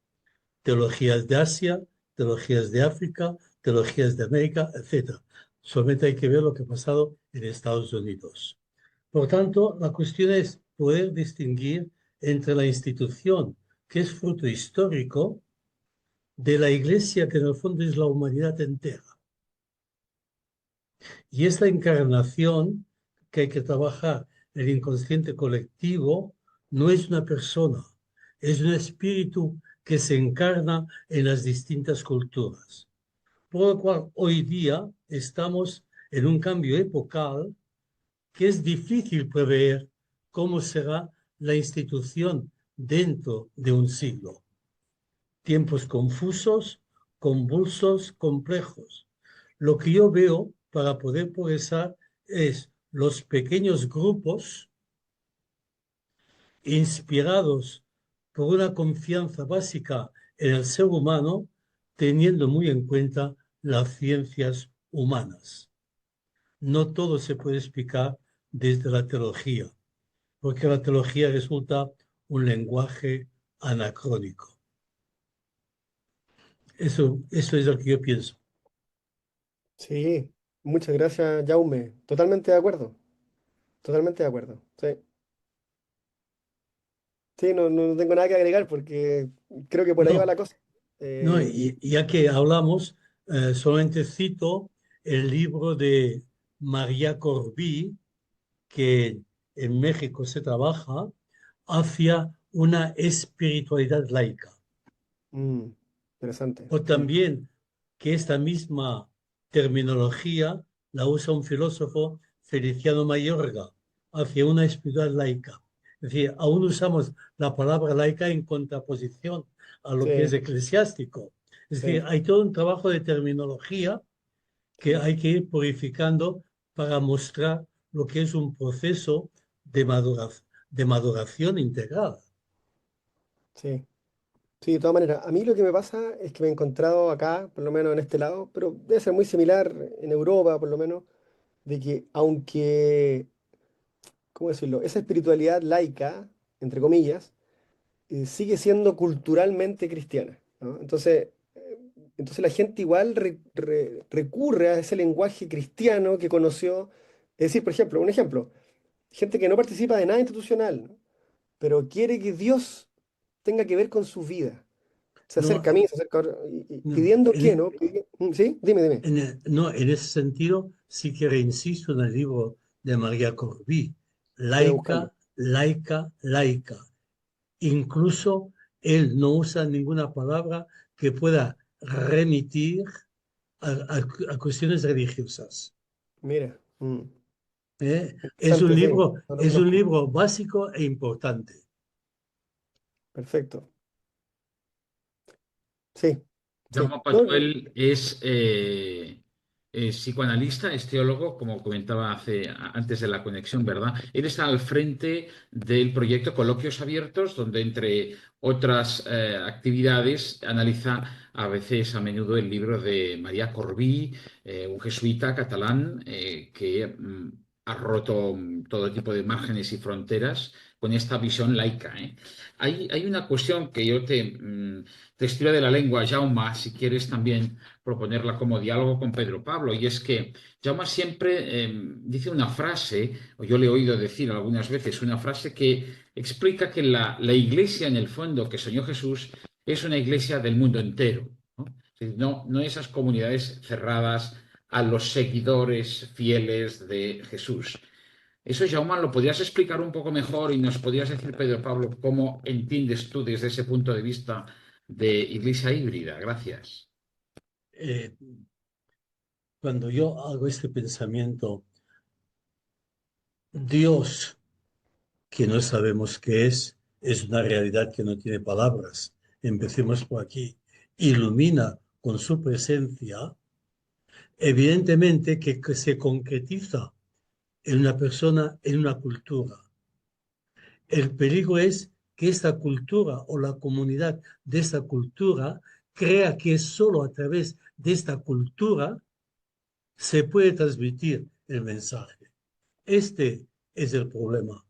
C: Teologías de Asia, teologías de África, teologías de América, etc. Solamente hay que ver lo que ha pasado en Estados Unidos. Por tanto, la cuestión es poder distinguir entre la institución, que es fruto histórico, de la Iglesia, que en el fondo es la humanidad entera. Y esta encarnación que hay que trabajar, el inconsciente colectivo, no es una persona, es un espíritu que se encarna en las distintas culturas. Por lo cual, hoy día estamos en un cambio epocal que es difícil prever cómo será la institución dentro de un siglo. Tiempos confusos, convulsos, complejos. Lo que yo veo para poder progresar es los pequeños grupos inspirados por una confianza básica en el ser humano, teniendo muy en cuenta las ciencias humanas. No todo se puede explicar desde la teología, porque la teología resulta un lenguaje anacrónico. Eso es lo que yo pienso.
B: sí, muchas gracias, Jaume. Totalmente de acuerdo, totalmente de acuerdo. Sí, sí, no tengo nada que agregar porque creo que por ahí va
C: No,
B: la cosa.
C: no,
B: Y
C: y ya que hablamos, solamente cito el libro de María Corbí, que en México se trabaja hacia una espiritualidad laica.
B: mm, interesante,
C: O
B: sí,
C: también que esta misma terminología la usa un filósofo, Feliciano Mayorga, hacia una espiritualidad laica. Es decir, aún usamos la palabra laica en contraposición a lo que es
B: sí,
C: eclesiástico. Es decir,
B: sí,
C: hay todo un trabajo de terminología que
B: sí,
C: hay que ir purificando para mostrar lo que es un proceso de maduración integral.
B: sí. Sí, de todas maneras, a mí lo que me pasa es que me he encontrado acá, por lo menos en este lado, pero debe ser muy similar en Europa, por lo menos, de que aunque, ¿cómo decirlo? Esa espiritualidad laica, entre comillas, sigue siendo culturalmente cristiana, ¿no? Entonces la gente igual recurre a ese lenguaje cristiano que conoció. Es decir, por ejemplo, un ejemplo, gente que no participa de nada institucional, ¿no? Pero quiere que Dios tenga que ver con su vida. Se
C: No,
B: acerca a mí, se acerca
C: no,
B: pidiendo qué, ¿no? ¿Sí? Dime, dime.
C: no, en ese sentido sí que reinsisto en el libro de María Corbí,
B: Voy a buscarlo.
C: laica, laica, laica. Incluso él no usa ninguna palabra que pueda remitir a cuestiones religiosas.
B: Mira. Interesante, sí. No lo
C: Es un
B: conozco.
C: libro básico e importante.
B: Perfecto. Sí, sí.
A: Jaume
B: No,
A: Patuel es psicoanalista, es teólogo, como comentaba antes de la conexión, ¿verdad? Él está al frente del proyecto Coloquios Abiertos, donde entre otras actividades analiza a veces, a menudo, el libro de María Corbí, un jesuita catalán que ha roto todo tipo de márgenes y fronteras con esta visión laica, ¿eh? Hay una cuestión que yo te estiro de la lengua, Jaume, si quieres también proponerla como diálogo con Pedro Pablo, y es que Jaume siempre dice una frase, o yo le he oído decir algunas veces una frase que explica que la iglesia, en el fondo, que soñó Jesús, es una iglesia del mundo entero, ¿no? Es decir, no esas comunidades cerradas a los seguidores fieles de Jesús. Eso, Jaume, ¿lo podrías explicar un poco mejor y nos podrías decir, Pedro Pablo, cómo entiendes tú desde ese punto de vista de iglesia híbrida? Gracias.
C: Eh, Cuando yo hago este pensamiento, Dios, que no sabemos qué es una realidad que no tiene palabras. Empecemos por aquí. Ilumina con su presencia, evidentemente que se concretiza en una persona, en una cultura. El peligro es que esta cultura o la comunidad de esta cultura crea que solo a través de esta cultura se puede transmitir el mensaje. Este es el problema.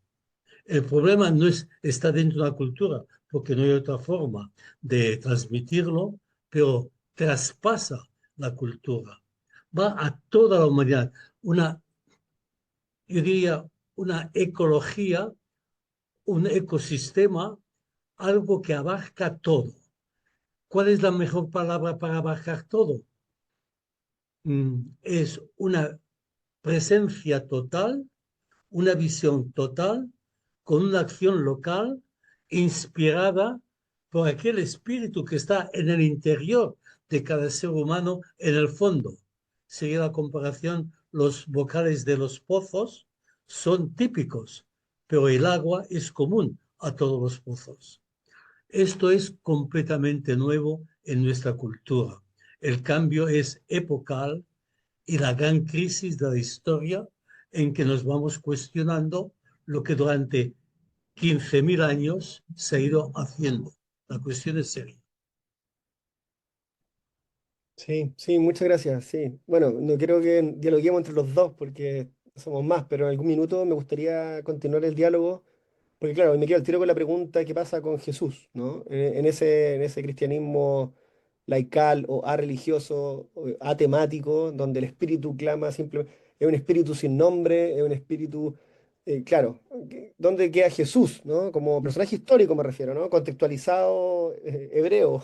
C: El problema no está dentro de la cultura, porque no hay otra forma de transmitirlo, pero traspasa la cultura. Va a toda la humanidad. Yo diría, una ecología, un ecosistema, algo que abarca todo. ¿Cuál es la mejor palabra para abarcar todo? Es una presencia total, una visión total, con una acción local inspirada por aquel espíritu que está en el interior de cada ser humano, en el fondo. Sería la comparación, los vocales de los pozos son típicos, pero el agua es común a todos los pozos. Esto es completamente nuevo en nuestra cultura. El cambio es epocal y la gran crisis de la historia en que nos vamos cuestionando lo que durante 15.000 años se ha ido haciendo. La cuestión es seria.
B: sí, sí, muchas gracias. Sí. Bueno, no quiero que dialoguemos entre los dos porque somos más, pero en algún minuto me gustaría continuar el diálogo, porque claro, me quedo al tiro con la pregunta qué pasa con Jesús, ¿no? En ese cristianismo laical o religioso, o atemático, donde el espíritu clama simplemente, es un espíritu sin nombre, es un espíritu, claro, ¿dónde queda Jesús, ¿no? Como personaje histórico me refiero, ¿no? Contextualizado, hebreo.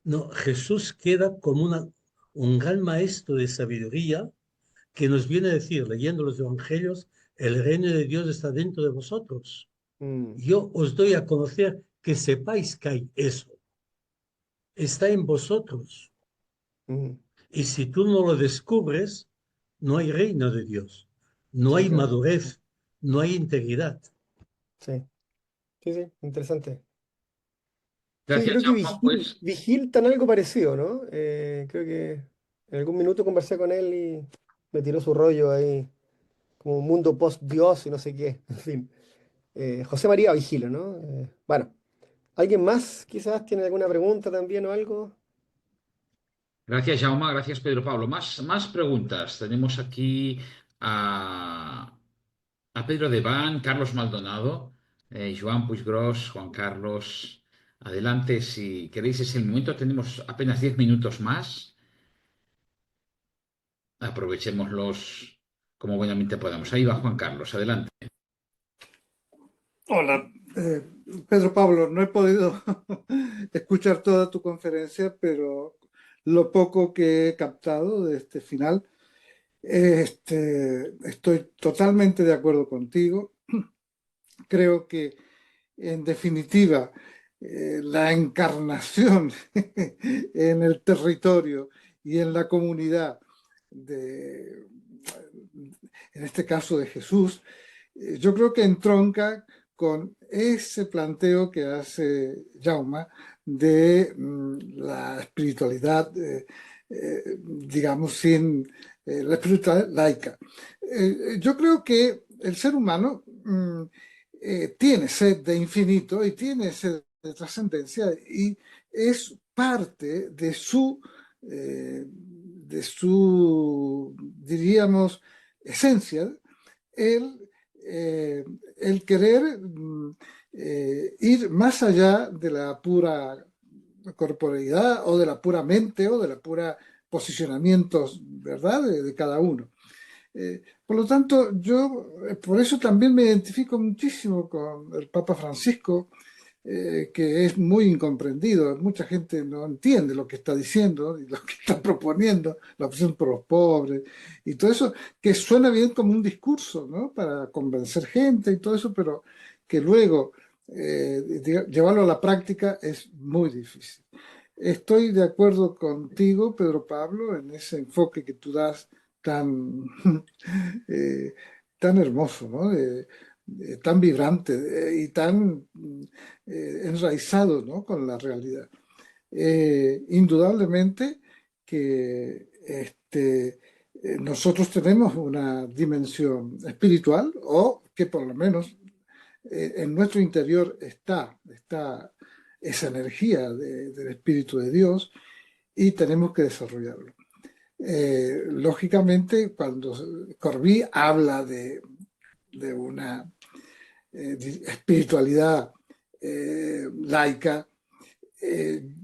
C: No, Jesús queda como un gran maestro de sabiduría que nos viene a decir, leyendo los evangelios, el reino de Dios está dentro de vosotros.
B: Mm,
C: Yo os doy a conocer que sepáis que hay eso. Está en vosotros.
B: mm.
C: Y si tú no lo descubres, no hay reino de Dios, no
B: Sí,
C: hay
B: claro.
C: madurez, no hay integridad.
B: Sí, sí, sí, interesante. Sí,
A: Gracias,
B: creo que
A: Jaume.
B: Vigil está en algo parecido, ¿no? Creo que en algún minuto conversé con él y me tiró su rollo ahí, como un mundo post-Dios y no sé qué. En fin, José María Vigilo, ¿no? Bueno, ¿alguien más quizás tiene alguna pregunta también o algo?
A: Gracias, Jaume. Gracias, Pedro Pablo. Más preguntas. Tenemos aquí a, a Pedro Deván, Carlos Maldonado, Joan Puiggròs, Juan Carlos. Adelante, si queréis, es el momento. Tenemos apenas 10 minutos más. Aprovechémoslos como buenamente podamos. Ahí va Juan Carlos. Adelante.
D: Hola, Pedro Pablo, no he podido escuchar toda tu conferencia, pero lo poco que he captado de este final, estoy totalmente de acuerdo contigo. Creo que, en definitiva, la encarnación en el territorio y en la comunidad de, en este caso de Jesús, yo creo que entronca con ese planteo que hace Jaume de la espiritualidad, digamos, sin la espiritualidad laica. Yo creo que el ser humano tiene sed de infinito y tiene sed de trascendencia y es parte de su, diríamos, esencia, el, el querer ir más allá de la pura corporeidad o de la pura mente o de la pura posicionamientos, ¿verdad?, de cada uno. Por lo tanto, yo por eso también me identifico muchísimo con el Papa Francisco, que es muy incomprendido. Mucha gente no entiende lo que está diciendo y lo que está proponiendo, la opción por los pobres y todo eso, que suena bien como un discurso, ¿no?, para convencer gente y todo eso, pero que luego llevarlo a la práctica es muy difícil. Estoy de acuerdo contigo, Pedro Pablo, en ese enfoque que tú das tan, eh, tan hermoso, ¿no?, tan vibrante y tan enraizado, ¿no?, con la realidad. Indudablemente que nosotros tenemos una dimensión espiritual o que por lo menos en nuestro interior está esa energía del Espíritu de Dios y tenemos que desarrollarlo. Lógicamente, cuando Corbí habla de una espiritualidad laica,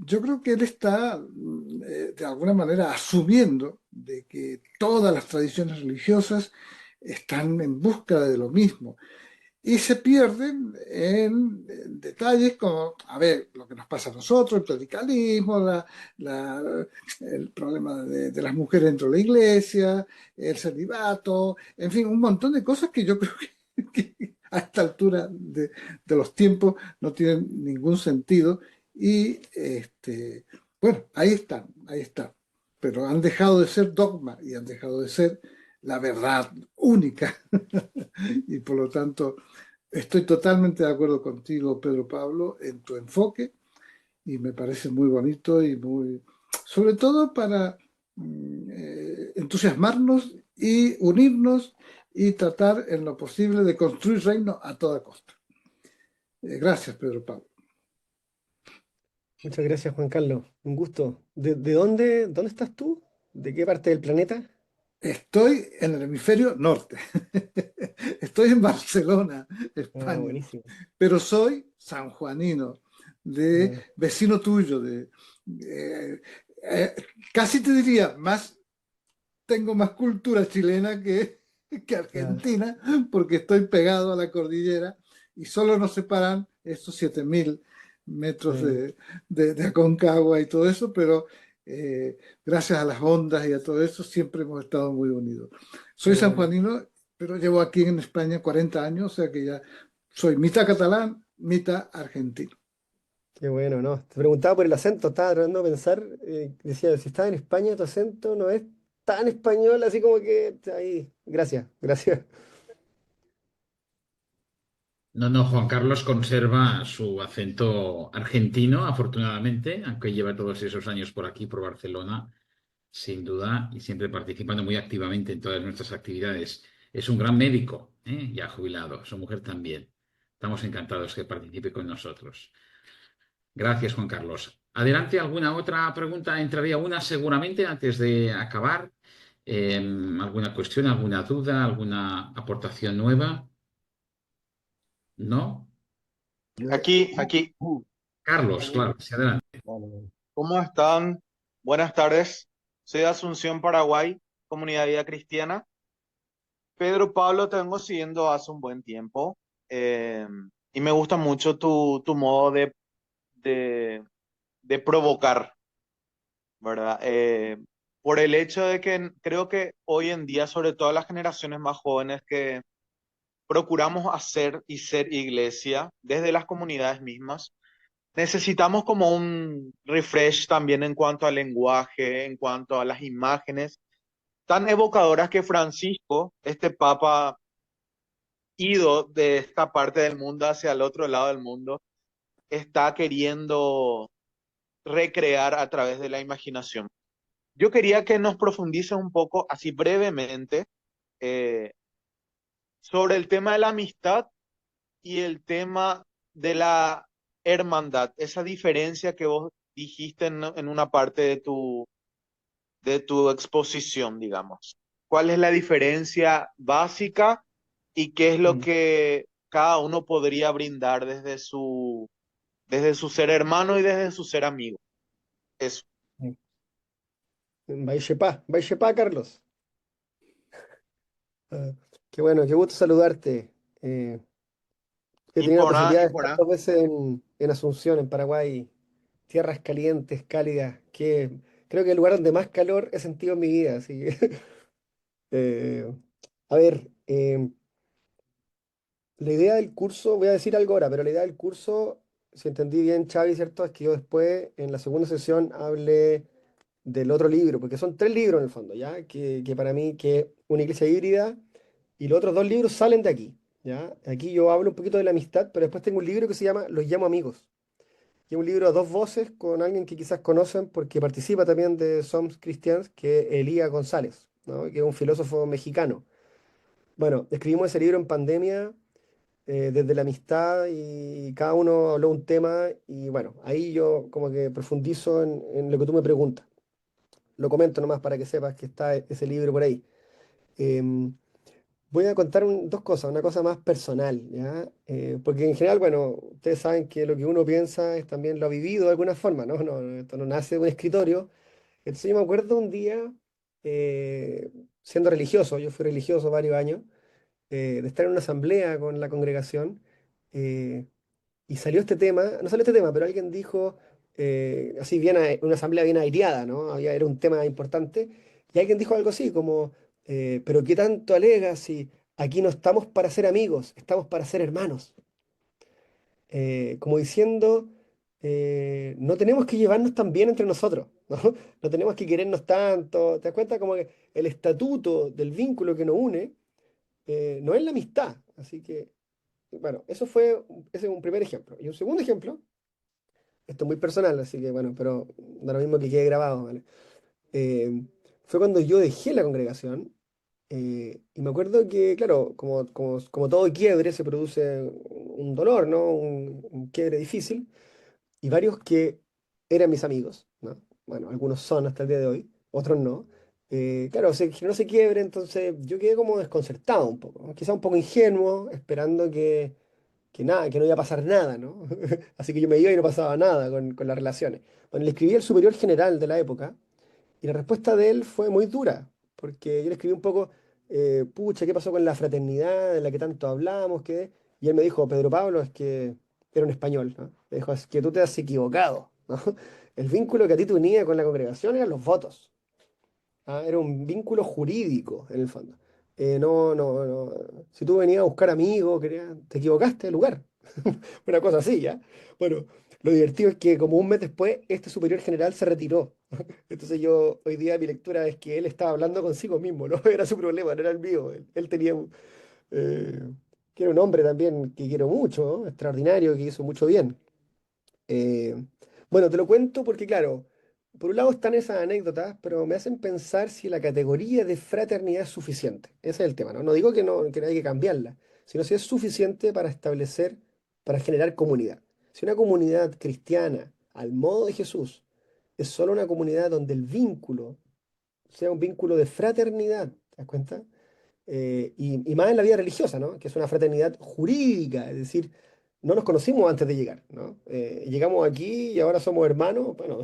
D: yo creo que él está de alguna manera asumiendo de que todas las tradiciones religiosas están en busca de lo mismo y se pierden en detalles como, a ver, lo que nos pasa a nosotros, el clericalismo, el problema de las mujeres dentro de la iglesia, el celibato, en fin, un montón de cosas que yo creo que a esta altura de los tiempos no tienen ningún sentido y bueno, ahí están, pero han dejado de ser dogma y han dejado de ser la verdad única y por lo tanto estoy totalmente de acuerdo contigo, Pedro Pablo, en tu enfoque y me parece muy bonito y muy, sobre todo para entusiasmarnos y unirnos y tratar en lo posible de construir reino a toda costa. Gracias, Pedro Pablo.
B: Muchas gracias, Juan Carlos. Un gusto. ¿De dónde estás tú? ¿De qué parte del planeta?
D: Estoy en el hemisferio norte. Estoy en Barcelona,
B: Ah,
D: España,
B: buenísimo.
D: pero soy sanjuanino, de
B: Ah,
D: vecino tuyo, eh, eh, casi te diría, tengo más cultura chilena que
B: claro.
D: argentina, porque estoy pegado a la cordillera y solo nos separan estos 7.000 metros
B: Sí,
D: de Aconcagua y todo eso, pero gracias a las ondas y a todo eso siempre hemos estado muy unidos.
B: qué
D: Soy
B: bueno.
D: sanjuanino, pero llevo aquí en España 40 años, o sea que ya soy mitad catalán, mitad argentino.
B: Qué bueno, ¿no? Te preguntaba por el acento, estaba tratando de pensar, decía, si estás en España, tu acento no es tan español, así como que ahí. Gracias, gracias.
A: No, no, Juan Carlos conserva su acento argentino, afortunadamente, aunque lleva todos esos años por aquí, por Barcelona, sin duda, y siempre participando muy activamente en todas nuestras actividades. Es un gran médico, ya jubilado, su mujer también. Estamos encantados que participe con nosotros. Gracias, Juan Carlos. Adelante, ¿alguna otra pregunta? Entraría una seguramente antes de acabar. ¿Alguna cuestión, alguna duda, alguna aportación nueva? ¿No?
E: Aquí.
A: Carlos, claro, sí, adelante.
E: ¿Cómo están? Buenas tardes. Soy de Asunción, Paraguay, Comunidad de Vida Cristiana. Pedro Pablo, te vengo siguiendo hace un buen tiempo eh, y me gusta mucho tu modo de, de provocar, ¿verdad? Por el hecho de que creo que hoy en día, sobre todo las generaciones más jóvenes que procuramos hacer y ser iglesia desde las comunidades mismas, necesitamos como un refresh también en cuanto al lenguaje, en cuanto a las imágenes, tan evocadoras que Francisco, este papa ido de esta parte del mundo hacia el otro lado del mundo, está queriendo recrear a través de la imaginación. Yo quería que nos profundice un poco, así brevemente, eh, sobre el tema de la amistad y el tema de la hermandad, esa diferencia que vos dijiste en una parte de tu exposición, digamos. ¿Cuál es la diferencia básica y qué es lo
B: Mm.
E: que cada uno podría brindar desde su ser hermano y desde su ser amigo? Eso.
B: Vaya, Carlos. Ah, qué bueno, qué gusto saludarte. Eh, He tenido la posibilidad de estar
E: Impona.
B: 2 veces en Asunción, en Paraguay, tierras calientes, cálidas, que creo que el lugar donde más calor he sentido en mi vida. Así que, eh, a ver, la idea del curso, voy a decir algo ahora, pero la idea del curso, si entendí bien, Xavi, ¿cierto? Es que yo después, en la segunda sesión, hable del otro libro, porque son 3 libros en el fondo, ¿ya? Que para mí, que una iglesia híbrida, y los otros 2 libros salen de aquí, ¿ya? Aquí yo hablo un poquito de la amistad, pero después tengo un libro que se llama Los llamo amigos, que es un libro a 2 voces con alguien que quizás conocen porque participa también de Somos Christians, que es Elías González, ¿no? Que es un filósofo mexicano. Bueno, escribimos ese libro en pandemia, desde la amistad, y cada uno habló un tema, y bueno, ahí yo como que profundizo en lo que tú me preguntas. Lo comento nomás para que sepas que está ese libro por ahí. Em, Voy a contar 2 cosas, una cosa más personal, ¿ya? Porque en general, bueno, ustedes saben que lo que uno piensa es también lo ha vivido de alguna forma, ¿no? Esto no nace de un escritorio. Entonces yo me acuerdo un día, eh, siendo religioso, yo fui religioso varios años, de estar en una asamblea con la congregación, eh, y salió este tema, no salió este tema, pero alguien dijo, así bien, una asamblea bien aireada, ¿no? Era un tema importante, y alguien dijo algo así como, pero ¿qué tanto alegas si aquí no estamos para ser amigos, estamos para ser hermanos? Como diciendo, no tenemos que llevarnos tan bien entre nosotros, ¿no? No tenemos que querernos tanto. ¿Te das cuenta? Como que el estatuto del vínculo que nos une, no es la amistad. Así que, bueno, ese es un primer ejemplo. Y un segundo ejemplo, esto es muy personal, así que bueno, pero da lo mismo que quede grabado, ¿vale? Eh, Fue cuando yo dejé la congregación, y me acuerdo que, claro, como todo quiebre, se produce un dolor, ¿no? Un quiebre difícil, y varios que eran mis amigos, ¿no? Bueno, algunos son hasta el día de hoy, otros no. Claro, se generó ese quiebre, entonces yo quedé como desconcertado un poco, ¿no? Quizá un poco ingenuo, esperando que nada, que no iba a pasar nada, ¿no? Así que yo me iba y no pasaba nada con las relaciones. Bueno, le escribí al superior general de la época, y la respuesta de él fue muy dura, porque yo le escribí un poco, pucha, ¿qué pasó con la fraternidad de la que tanto hablamos? ¿Qué? Y él me dijo, Pedro Pablo, es que era un español, ¿no? Me dijo, es que tú te has equivocado, ¿no? El vínculo que a ti te unía con la congregación eran los votos. ¿Ah? Era un vínculo jurídico, en el fondo. No. Si tú venías a buscar amigos, te equivocaste de lugar. Una cosa así, ¿ya? Bueno, lo divertido es que como un mes después, este superior general se retiró. Entonces yo, hoy día mi lectura es que él estaba hablando consigo mismo, ¿no? Era su problema, no era el mío. Él tenía eh, que era un hombre también que quiero mucho, ¿no? Extraordinario, que hizo mucho bien. Eh, bueno, te lo cuento porque, claro, por un lado están esas anécdotas, pero me hacen pensar si la categoría de fraternidad es suficiente. Ese es el tema, ¿no? No digo que no hay que cambiarla, sino si es suficiente para establecer, para generar comunidad. Si una comunidad cristiana, al modo de Jesús, es solo una comunidad donde el vínculo sea un vínculo de fraternidad, ¿te das cuenta? Y más en la vida religiosa, ¿no? Que es una fraternidad jurídica, es decir, no nos conocimos antes de llegar, ¿no? Llegamos aquí y ahora somos hermanos. Bueno,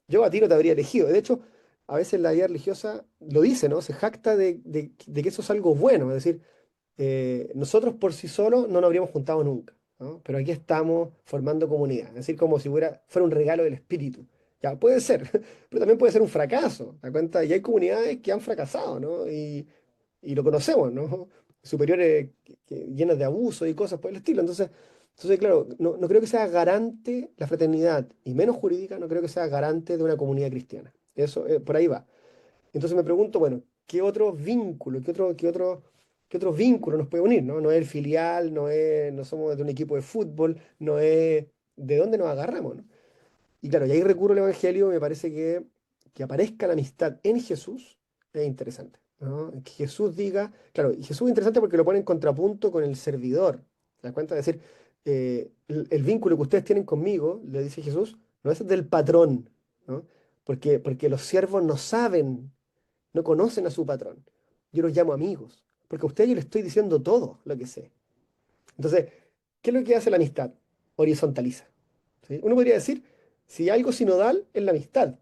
B: yo a ti no te habría elegido. De hecho, a veces la vida religiosa lo dice, ¿no? Se jacta de que eso es algo bueno, es decir, nosotros por sí solos no nos habríamos juntado nunca, ¿no? Pero aquí estamos formando comunidad, es decir, como si fuera un regalo del espíritu. Ya, puede ser, pero también puede ser un fracaso, ¿te das cuenta? Y hay comunidades que han fracasado, ¿no? Y lo conocemos, ¿no? Superiores llenas de abusos y cosas por el estilo. Entonces claro, no creo que sea garante la fraternidad, y menos jurídica, no creo que sea garante de una comunidad cristiana. Eso, por ahí va. Entonces me pregunto, bueno, ¿qué otro vínculo, qué otro vínculo nos puede unir, ¿no? No es el filial, no somos de un equipo de fútbol, no es de dónde nos agarramos, ¿no? Y claro, y ahí recurro al Evangelio, me parece que aparezca la amistad en Jesús es interesante, ¿no? Que Jesús diga, claro, y Jesús es interesante porque lo pone en contrapunto con el servidor. ¿Te das cuenta? Es decir, el vínculo que ustedes tienen conmigo, le dice Jesús, no es del patrón, ¿no? Porque los siervos no saben, no conocen a su patrón. Yo los llamo amigos, porque a ustedes yo les estoy diciendo todo lo que sé. Entonces, ¿qué es lo que hace la amistad? Horizontaliza. ¿Sí? Uno podría decir, si algo sinodal es la amistad,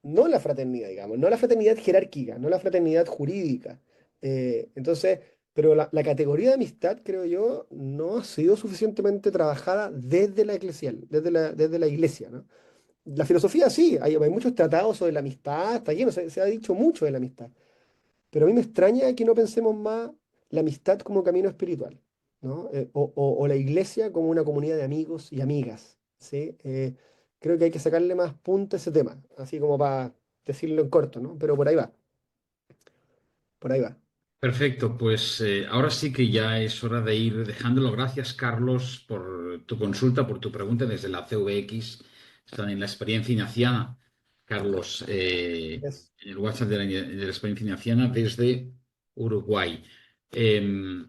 B: no la fraternidad, digamos, no la fraternidad jerárquica, no la fraternidad jurídica. Entonces, pero la categoría de amistad, creo yo, no ha sido suficientemente trabajada desde la eclesial, desde la iglesia, ¿no? La filosofía sí, hay muchos tratados sobre la amistad, está lleno, se ha dicho mucho de la amistad. Pero a mí me extraña que no pensemos más la amistad como camino espiritual, ¿no? O la iglesia como una comunidad de amigos y amigas, ¿sí? Creo que hay que sacarle más punta a ese tema, así como para decirlo en corto, ¿no? Pero por ahí va, por ahí va.
A: Perfecto, pues ahora sí que ya es hora de ir dejándolo. Gracias, Carlos, por tu consulta, por tu pregunta desde la CVX. Están en la experiencia ignaciana, Carlos,
B: Es-
A: en el WhatsApp de la experiencia ignaciana desde Uruguay.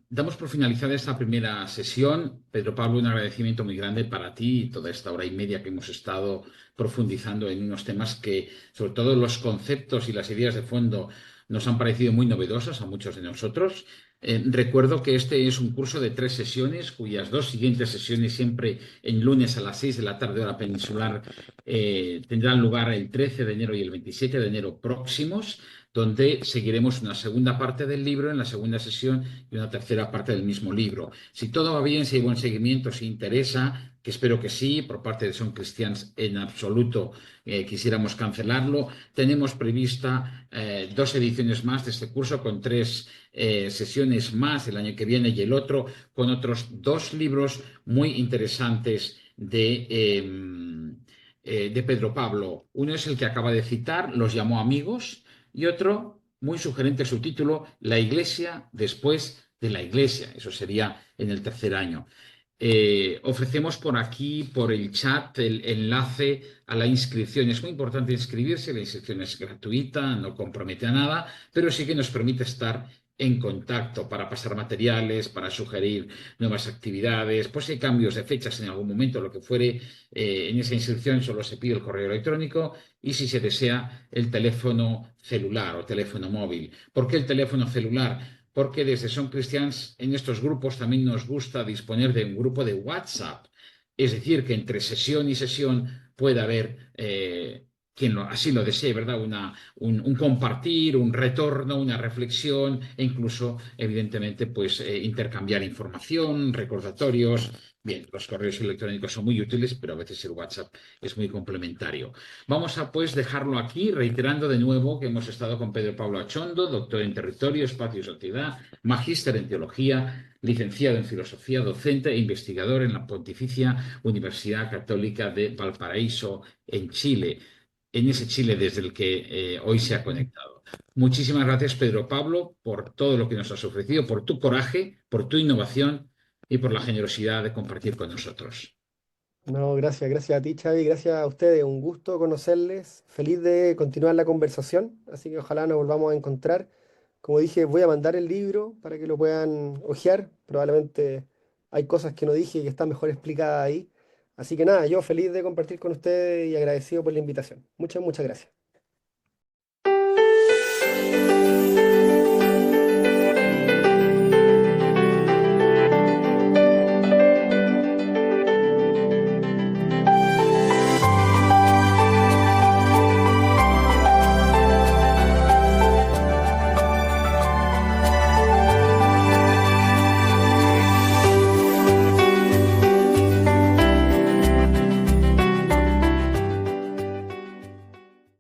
A: Damos por finalizada esta primera sesión. Pedro Pablo, un agradecimiento muy grande para ti y toda esta hora y media que hemos estado profundizando en unos temas que, sobre todo los conceptos y las ideas de fondo, nos han parecido muy novedosas a muchos de nosotros. Recuerdo que este es un curso de 3 sesiones, cuyas 2 siguientes sesiones, siempre en lunes a las 6 de la tarde, hora peninsular, tendrán lugar el 13 de enero y el 27 de enero próximos, donde seguiremos una segunda parte del libro en la segunda sesión y una tercera parte del mismo libro. Si todo va bien, si hay buen seguimiento, si interesa, que espero que sí, por parte de Son Cristians en absoluto quisiéramos cancelarlo. Tenemos prevista 2 ediciones más de este curso con 3 sesiones más el año que viene y el otro con otros 2 libros muy interesantes de Pedro Pablo. Uno es el que acaba de citar, Los llamó amigos, y otro, muy sugerente su título, La Iglesia después de la Iglesia. Eso sería en el tercer año. Ofrecemos por aquí, por el chat, el enlace a la inscripción. Es muy importante inscribirse, la inscripción es gratuita, no compromete a nada, pero sí que nos permite estar en contacto para pasar materiales, para sugerir nuevas actividades, pues si hay cambios de fechas en algún momento, lo que fuere, en esa inscripción solo se pide el correo electrónico y si se desea el teléfono celular o teléfono móvil. ¿Por qué el teléfono celular? Porque desde Son Cristians en estos grupos también nos gusta disponer de un grupo de WhatsApp. Es decir, que entre sesión y sesión puede haber, quien así lo desee, ¿verdad? Un compartir, un retorno, una reflexión e incluso, evidentemente, pues intercambiar información, recordatorios. Bien, los correos electrónicos son muy útiles, pero a veces el WhatsApp es muy complementario. Vamos a pues dejarlo aquí, reiterando de nuevo que hemos estado con Pedro Pablo Achondo, doctor en Territorio, Espacio y Sociedad, magíster en Teología, licenciado en Filosofía, docente e investigador en la Pontificia Universidad Católica de Valparaíso, en Chile, en ese Chile desde el que hoy se ha conectado. Muchísimas gracias, Pedro Pablo, por todo lo que nos has ofrecido, por tu coraje, por tu innovación y por la generosidad de compartir con nosotros.
B: No, gracias a ti, Xavi, gracias a ustedes, un gusto conocerles, feliz de continuar la conversación, así que ojalá nos volvamos a encontrar. Como dije, voy a mandar el libro para que lo puedan hojear, probablemente hay cosas que no dije y que están mejor explicadas ahí. Así que nada, yo feliz de compartir con ustedes y agradecido por la invitación. Muchas gracias.